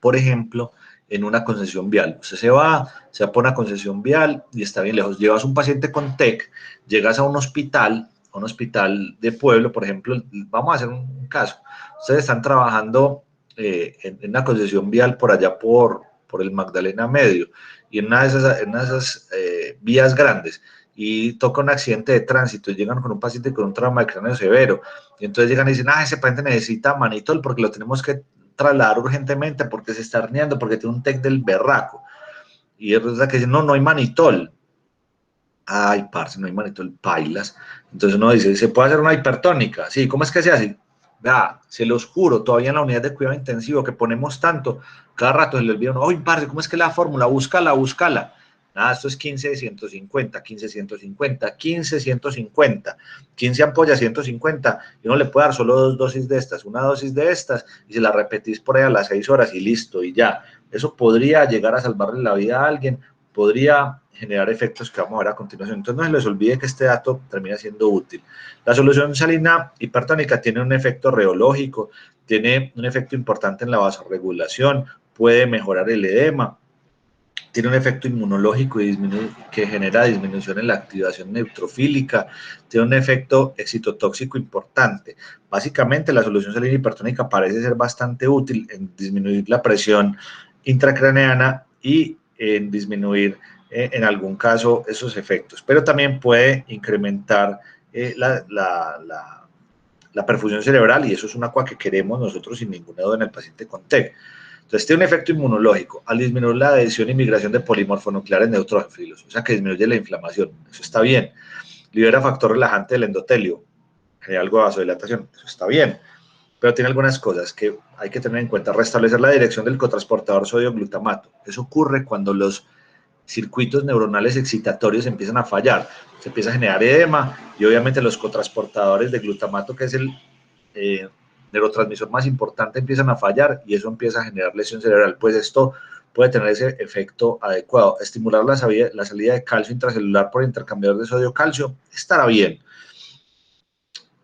por ejemplo, en una concesión vial. Usted se va por una concesión vial y está bien lejos. Llevas un paciente con TEC, llegas a un hospital de pueblo, por ejemplo. Vamos a hacer un caso. Ustedes están trabajando en una concesión vial por allá por el Magdalena Medio, y en una de esas vías grandes, y toca un accidente de tránsito y llegan con un paciente con un trauma de cráneo severo, y entonces llegan y dicen: ese paciente necesita manitol porque lo tenemos que trasladar urgentemente porque se está herniando, porque tiene un TEC del berraco. Y resulta que dicen: no hay manitol. Ay, parce, no hay manitol, pailas. Entonces uno dice: ¿se puede hacer una hipertónica? Sí, ¿cómo es que se hace? Vea, se los juro, todavía en la unidad de cuidado intensivo que ponemos tanto, cada rato se le olvida uno: ¡ay, parce, cómo es que la fórmula! Búscala. Nada, esto es 15-150, 15-150, 15-150, 15 ampollas 150, y uno le puede dar solo 2 dosis de estas, una dosis de estas, y se la repetís por ahí a las 6 horas y listo, y ya. Eso podría llegar a salvarle la vida a alguien, podría generar efectos que vamos a ver a continuación. Entonces no se les olvide que este dato termina siendo útil. La solución salina hipertónica tiene un efecto reológico, tiene un efecto importante en la vasorregulación, puede mejorar el edema, tiene un efecto inmunológico que genera disminución en la activación neutrofílica, tiene un efecto excitotóxico importante. Básicamente, la solución salina hipertónica parece ser bastante útil en disminuir la presión intracraneana y en disminuir, en algún caso, esos efectos, pero también puede incrementar la perfusión cerebral, y eso es una cosa que queremos nosotros sin ninguna duda en el paciente con TEC. Entonces tiene un efecto inmunológico al disminuir la adhesión y migración de polimorfonucleares neutrófilos, o sea que disminuye la inflamación, eso está bien. Libera factor relajante del endotelio, genera algo de vasodilatación, eso está bien. Pero tiene algunas cosas que hay que tener en cuenta: restablecer la dirección del cotransportador sodio-glutamato. Eso ocurre cuando los circuitos neuronales excitatorios empiezan a fallar, se empieza a generar edema, y obviamente los cotransportadores de glutamato, que es el neurotransmisor más importante, empiezan a fallar y eso empieza a generar lesión cerebral. Pues esto puede tener ese efecto adecuado. Estimular la salida de calcio intracelular por intercambiador de sodio-calcio estará bien.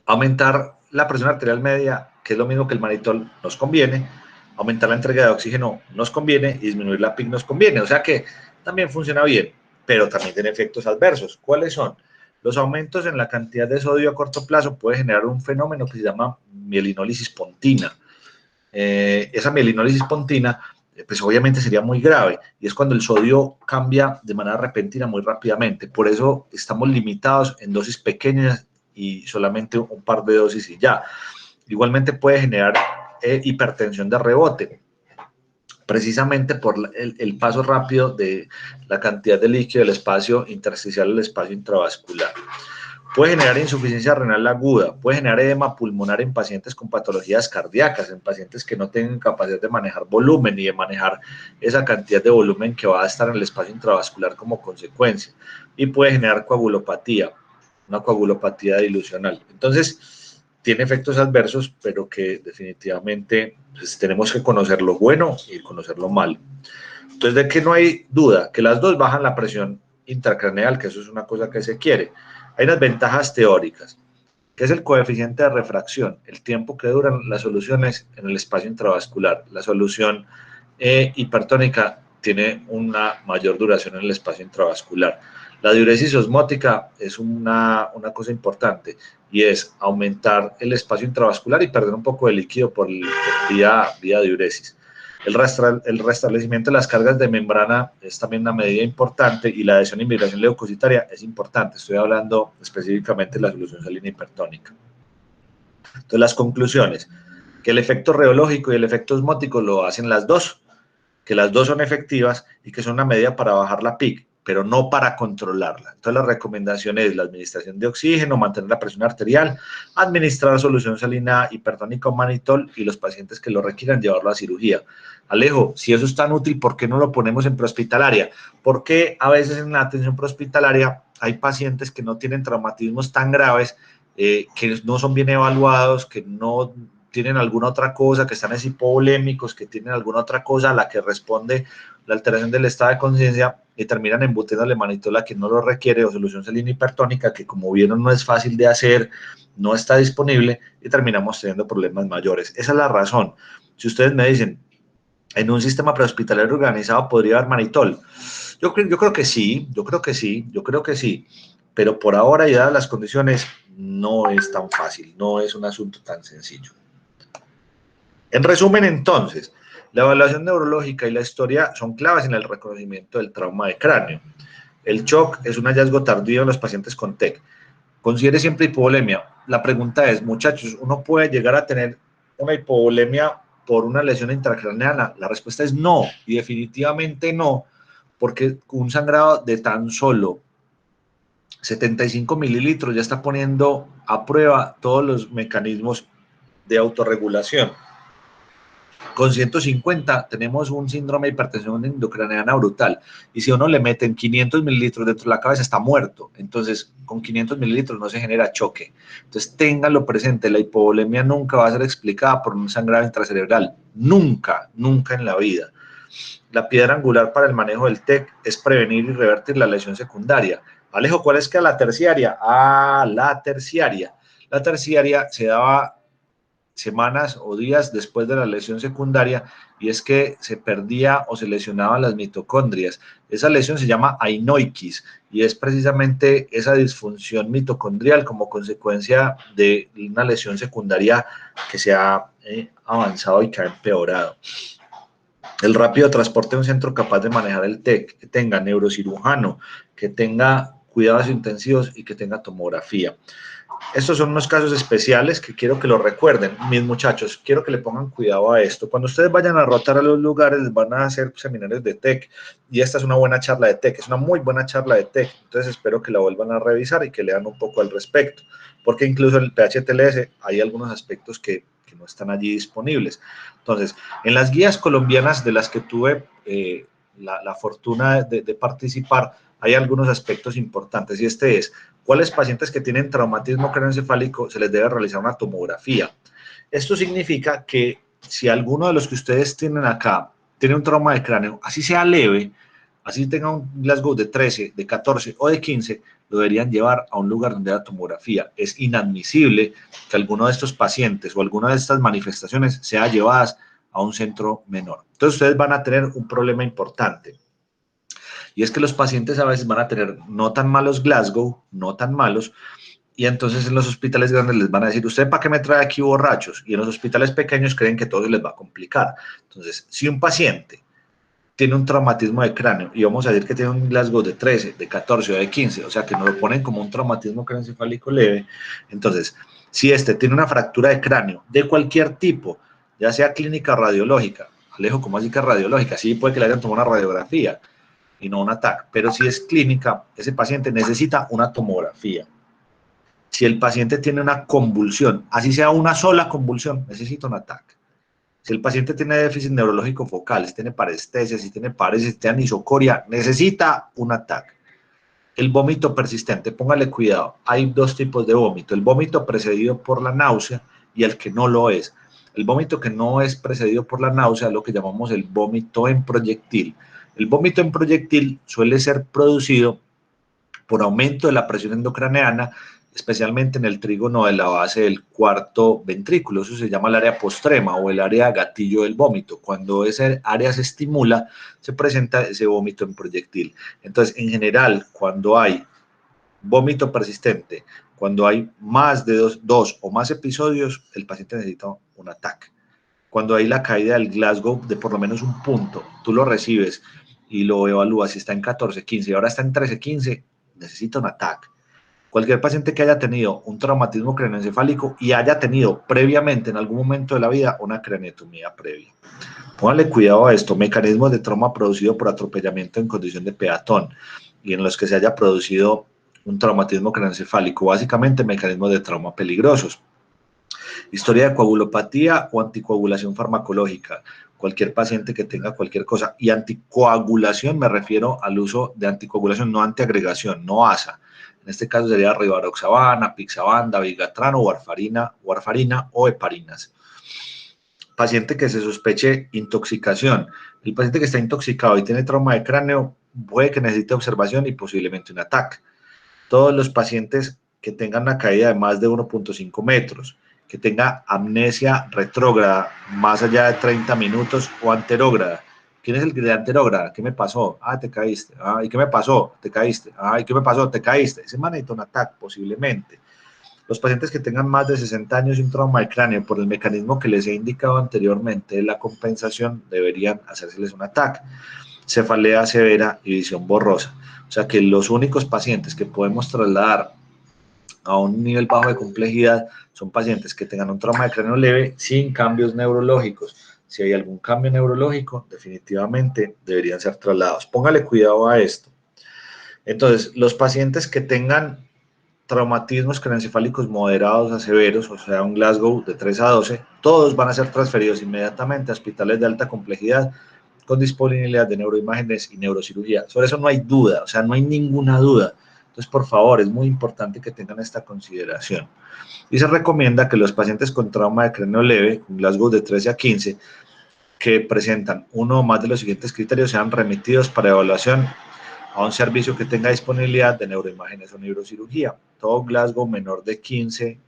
Aumentar la presión arterial media, que es lo mismo que el manitol, nos conviene. Aumentar la entrega de oxígeno nos conviene, y disminuir la PIC nos conviene. O sea que también funciona bien, pero también tiene efectos adversos. ¿Cuáles son? Los aumentos en la cantidad de sodio a corto plazo puede generar un fenómeno que se llama mielinólisis pontina. Esa mielinólisis pontina, pues obviamente sería muy grave, y es cuando el sodio cambia de manera repentina muy rápidamente. Por eso estamos limitados en dosis pequeñas y solamente un par de dosis y ya. Igualmente puede generar hipertensión de rebote, precisamente por el paso rápido de la cantidad de líquido del espacio intersticial al espacio intravascular. Puede generar insuficiencia renal aguda, puede generar edema pulmonar en pacientes con patologías cardíacas, en pacientes que no tengan capacidad de manejar volumen y de manejar esa cantidad de volumen que va a estar en el espacio intravascular como consecuencia. Y puede generar coagulopatía, una coagulopatía dilucional. Entonces, tiene efectos adversos, pero que definitivamente pues, tenemos que conocer lo bueno y conocer lo malo. Entonces, de que no hay duda, que las dos bajan la presión intracraneal, que eso es una cosa que se quiere. Hay unas ventajas teóricas, que es el coeficiente de refracción, el tiempo que duran las soluciones en el espacio intravascular. La solución hipertónica tiene una mayor duración en el espacio intravascular. La diuresis osmótica es una cosa importante y es aumentar el espacio intravascular y perder un poco de líquido por vía diuresis. El restablecimiento de las cargas de membrana es también una medida importante y la adhesión e inmigración leucocitaria es importante. Estoy hablando específicamente de la solución salina hipertónica. Entonces, las conclusiones, que el efecto reológico y el efecto osmótico lo hacen las dos, que las dos son efectivas y que son una medida para bajar la PIC, pero no para controlarla. Entonces, la recomendación es la administración de oxígeno, mantener la presión arterial, administrar solución salina hipertónica o mannitol y los pacientes que lo requieran llevarlo a cirugía. Alejo, si eso es tan útil, ¿por qué no lo ponemos en prehospitalaria? Porque a veces en la atención prehospitalaria hay pacientes que no tienen traumatismos tan graves, que no son bien evaluados, que no tienen alguna otra cosa, que están hipovolémicos, que tienen alguna otra cosa a la que responde la alteración del estado de conciencia y terminan embutiéndole mannitol a quien no lo requiere o solución salina hipertónica, que como vieron no es fácil de hacer, no está disponible y terminamos teniendo problemas mayores. Esa es la razón. Si ustedes me dicen, en un sistema prehospitalario organizado podría haber mannitol, yo creo que sí, pero por ahora y dadas las condiciones no es tan fácil, no es un asunto tan sencillo. En resumen, entonces, la evaluación neurológica y la historia son claves en el reconocimiento del trauma de cráneo. El shock es un hallazgo tardío en los pacientes con TEC. Considere siempre hipovolemia. La pregunta es, muchachos, ¿uno puede llegar a tener una hipovolemia por una lesión intracraneana? La respuesta es no, y definitivamente no, porque un sangrado de tan solo 75 mililitros ya está poniendo a prueba todos los mecanismos de autorregulación. Con 150 tenemos un síndrome de hipertensión endocraniana brutal, y si uno le meten 500 mililitros dentro de la cabeza está muerto. Entonces con 500 mililitros no se genera choque. Entonces ténganlo presente, la hipovolemia nunca va a ser explicada por un sangrado intracerebral, nunca en la vida. La piedra angular para el manejo del TEC es prevenir y revertir la lesión secundaria. Alejo, ¿cuál es que la terciaria? La terciaria se daba semanas o días después de la lesión secundaria, y es que se perdía o se lesionaban las mitocondrias. Esa lesión se llama ainoikis y es precisamente esa disfunción mitocondrial como consecuencia de una lesión secundaria que se ha avanzado y que ha empeorado. El rápido transporte de un centro capaz de manejar el TEC, que tenga neurocirujano, que tenga cuidados intensivos y que tenga tomografía. Estos son unos casos especiales que quiero que lo recuerden. Mis muchachos, quiero que le pongan cuidado a esto. Cuando ustedes vayan a rotar a los lugares, les van a hacer seminarios de TEC, y esta es una buena charla de TEC, es una muy buena charla de TEC. Entonces espero que la vuelvan a revisar y que lean un poco al respecto, porque incluso en el PHTLS hay algunos aspectos que no están allí disponibles. Entonces, en las guías colombianas de las que tuve la fortuna de participar, hay algunos aspectos importantes, y este es: ¿cuáles pacientes que tienen traumatismo craneoencefálico se les debe realizar una tomografía? Esto significa que si alguno de los que ustedes tienen acá tiene un trauma de cráneo, así sea leve, así tenga un Glasgow de 13, de 14 o de 15, lo deberían llevar a un lugar donde haya tomografía. Es inadmisible que alguno de estos pacientes o alguna de estas manifestaciones sea llevadas a un centro menor. Entonces ustedes van a tener un problema importante, y es que los pacientes a veces van a tener no tan malos Glasgow, no tan malos, y entonces en los hospitales grandes les van a decir, ¿usted para qué me trae aquí borrachos? Y en los hospitales pequeños creen que todo se les va a complicar. Entonces, si un paciente tiene un traumatismo de cráneo, y vamos a decir que tiene un Glasgow de 13, de 14 o de 15, o sea que nos lo ponen como un traumatismo craneoencefálico leve, entonces, si este tiene una fractura de cráneo de cualquier tipo, ya sea clínica o radiológica, Alejo, ¿cómo así que radiológica? Sí, puede que le hayan tomado una radiografía y no un TAC, pero si es clínica, ese paciente necesita una tomografía. Si el paciente tiene una convulsión, así sea una sola convulsión, necesita un TAC. Si el paciente tiene déficit neurológico focal, si tiene parestesia, si tiene paresis, si tiene anisocoria, necesita un TAC. El vómito persistente, póngale cuidado, hay dos tipos de vómito, el vómito precedido por la náusea y el que no lo es. El vómito que no es precedido por la náusea es lo que llamamos el vómito en proyectil. El vómito en proyectil suele ser producido por aumento de la presión endocraneana, especialmente en el trígono de la base del cuarto ventrículo. Eso se llama el área postrema o el área gatillo del vómito. Cuando esa área se estimula, se presenta ese vómito en proyectil. Entonces, en general, cuando hay vómito persistente, cuando hay más de dos o más episodios, el paciente necesita un ATAC. Cuando hay la caída del Glasgow de por lo menos un punto, tú lo recibes y lo evalúas, si está en 14, 15 y ahora está en 13, 15, necesita un ATAC. Cualquier paciente que haya tenido un traumatismo craneoencefálico y haya tenido previamente en algún momento de la vida una craneotomía previa. Pónganle cuidado a esto, mecanismos de trauma producido por atropellamiento en condición de peatón y en los que se haya producido un traumatismo craneoencefálico, básicamente mecanismos de trauma peligrosos. Historia de coagulopatía o anticoagulación farmacológica, cualquier paciente que tenga cualquier cosa, y anticoagulación me refiero al uso de anticoagulación, no antiagregación, no ASA. En este caso sería rivaroxabana, pixaban, dabigatran o warfarina o heparinas. Paciente que se sospeche intoxicación. El paciente que está intoxicado y tiene trauma de cráneo puede que necesite observación y posiblemente un ATAC. Todos los pacientes que tengan una caída de más de 1.5 metros, que tenga amnesia retrógrada más allá de 30 minutos o anterógrada. ¿Quién es el que de anterógrada? ¿Qué me pasó? Ah, te caíste. Ah, ¿y qué me pasó? Te caíste. Ah, ¿y qué me pasó? Te caíste. Ese man necesita un ATAC posiblemente. Los pacientes que tengan más de 60 años y un trauma de cráneo por el mecanismo que les he indicado anteriormente de la compensación deberían hacérseles un ATAC. Cefalea severa y visión borrosa. O sea que los únicos pacientes que podemos trasladar a un nivel bajo de complejidad son pacientes que tengan un trauma de cráneo leve sin cambios neurológicos. Si hay algún cambio neurológico, definitivamente deberían ser trasladados. Póngale cuidado a esto. Entonces, los pacientes que tengan traumatismos craneoencefálicos moderados a severos, o sea, un Glasgow de 3 a 12, todos van a ser transferidos inmediatamente a hospitales de alta complejidad con disponibilidad de neuroimágenes y neurocirugía. Sobre eso no hay duda, o sea, no hay ninguna duda. Entonces, por favor, es muy importante que tengan esta consideración. Y se recomienda que los pacientes con trauma de cráneo leve, con Glasgow de 13 a 15, que presentan uno o más de los siguientes criterios, sean remitidos para evaluación a un servicio que tenga disponibilidad de neuroimágenes o neurocirugía. Todo Glasgow menor de 15,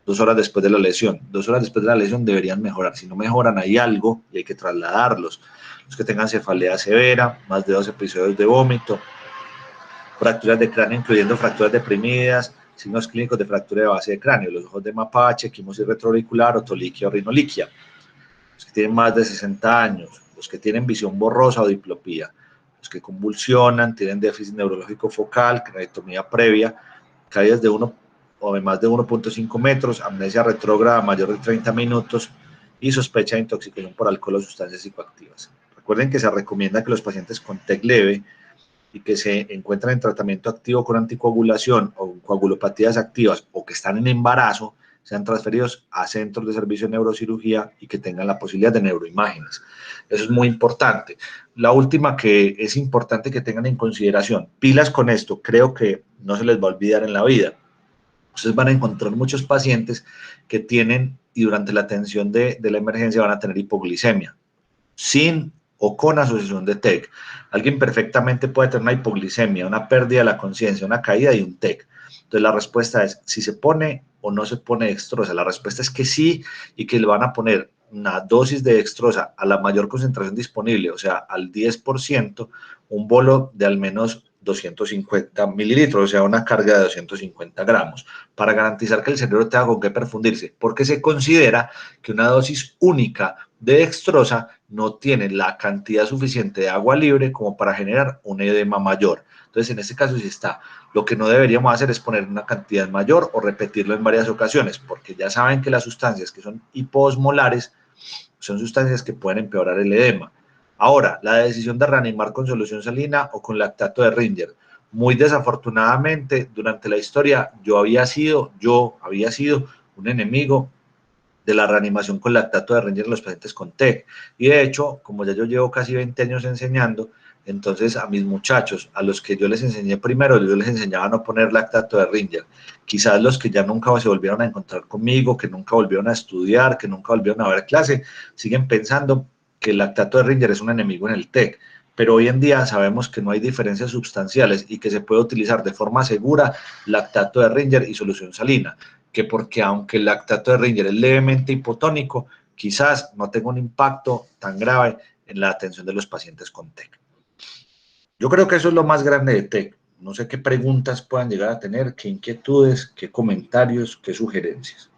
2 horas después de la lesión. 2 horas después de la lesión deberían mejorar. Si no mejoran, hay algo y hay que trasladarlos. Los que tengan cefalea severa, más de 2 episodios de vómito, fracturas de cráneo, incluyendo fracturas deprimidas, signos clínicos de fractura de base de cráneo, los ojos de mapache, quimosis retroauricular, otoliquia o rinoliquia. Los que tienen más de 60 años, los que tienen visión borrosa o diplopía, los que convulsionan, tienen déficit neurológico focal, craneotomía previa, caídas de 1 o de más de 1.5 metros, amnesia retrógrada mayor de 30 minutos y sospecha de intoxicación por alcohol o sustancias psicoactivas. Recuerden que se recomienda que los pacientes con TEC leve y que se encuentran en tratamiento activo con anticoagulación o coagulopatías activas o que están en embarazo sean transferidos a centros de servicio de neurocirugía y que tengan la posibilidad de neuroimágenes. Eso es muy importante. La última que es importante que tengan en consideración, pilas con esto, creo que no se les va a olvidar en la vida. Ustedes van a encontrar muchos pacientes que tienen y durante la atención de la emergencia van a tener hipoglicemia, sin o con asociación de TEC. Alguien perfectamente puede tener una hipoglicemia, una pérdida de la conciencia, una caída y un TEC. Entonces la respuesta es si se pone o no se pone dextrosa. La respuesta es que sí y que le van a poner una dosis de dextrosa a la mayor concentración disponible, o sea, al 10%, un bolo de al menos 250 mililitros, o sea, una carga de 250 gramos, para garantizar que el cerebro tenga con qué perfundirse, porque se considera que una dosis única de dextrosa no tiene la cantidad suficiente de agua libre como para generar un edema mayor. Entonces, en este caso sí está. Lo que no deberíamos hacer es poner una cantidad mayor o repetirlo en varias ocasiones, porque ya saben que las sustancias que son hiposmolares son sustancias que pueden empeorar el edema. Ahora, la decisión de reanimar con solución salina o con lactato de Ringer. Muy desafortunadamente, durante la historia, yo había sido un enemigo de la reanimación con lactato de Ringer en los pacientes con TEC. Y de hecho, como ya yo llevo casi 20 años enseñando, entonces a mis muchachos, a los que yo les enseñé primero, yo les enseñaba a no poner lactato de Ringer. Quizás los que ya nunca se volvieron a encontrar conmigo, que nunca volvieron a estudiar, que nunca volvieron a ver clase, siguen pensando que el lactato de Ringer es un enemigo en el TEC. Pero hoy en día sabemos que no hay diferencias sustanciales y que se puede utilizar de forma segura lactato de Ringer y solución salina, que porque aunque el lactato de Ringer es levemente hipotónico, quizás no tenga un impacto tan grave en la atención de los pacientes con TEC. Yo creo que eso es lo más grande de TEC. No sé qué preguntas puedan llegar a tener, qué inquietudes, qué comentarios, qué sugerencias.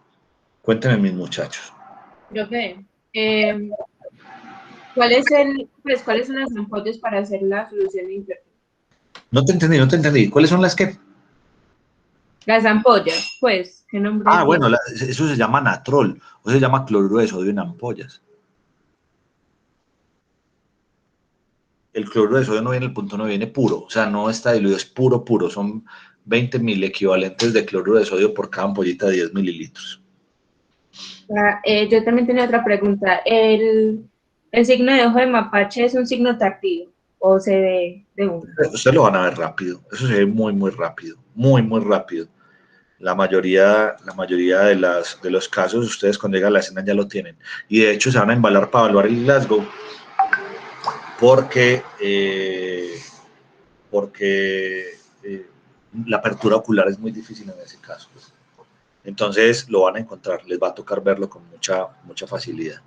Cuéntenme, mis muchachos. Profe, ¿cuáles son las ampollas para hacer la solución de imperfecta? No te entendí. ¿Cuáles son las que? Las ampollas, pues, ¿qué nombre? Ah, bueno, eso se llama natrol, o se llama cloruro de sodio en ampollas. El cloruro de sodio no viene, el punto no viene puro, o sea, no está diluido, es puro, son 20.000 equivalentes de cloruro de sodio por cada ampollita de 10 mililitros. Yo también tenía otra pregunta. ¿El signo de ojo de mapache es un signo tardío o se ve de uno? Ustedes lo van a ver rápido, eso se ve muy, muy rápido, muy, muy rápido. La mayoría de los casos, ustedes cuando llegan a la escena ya lo tienen. Y de hecho se van a embalar para evaluar el Glasgow porque la apertura ocular es muy difícil en ese caso. Entonces lo van a encontrar, les va a tocar verlo con mucha facilidad.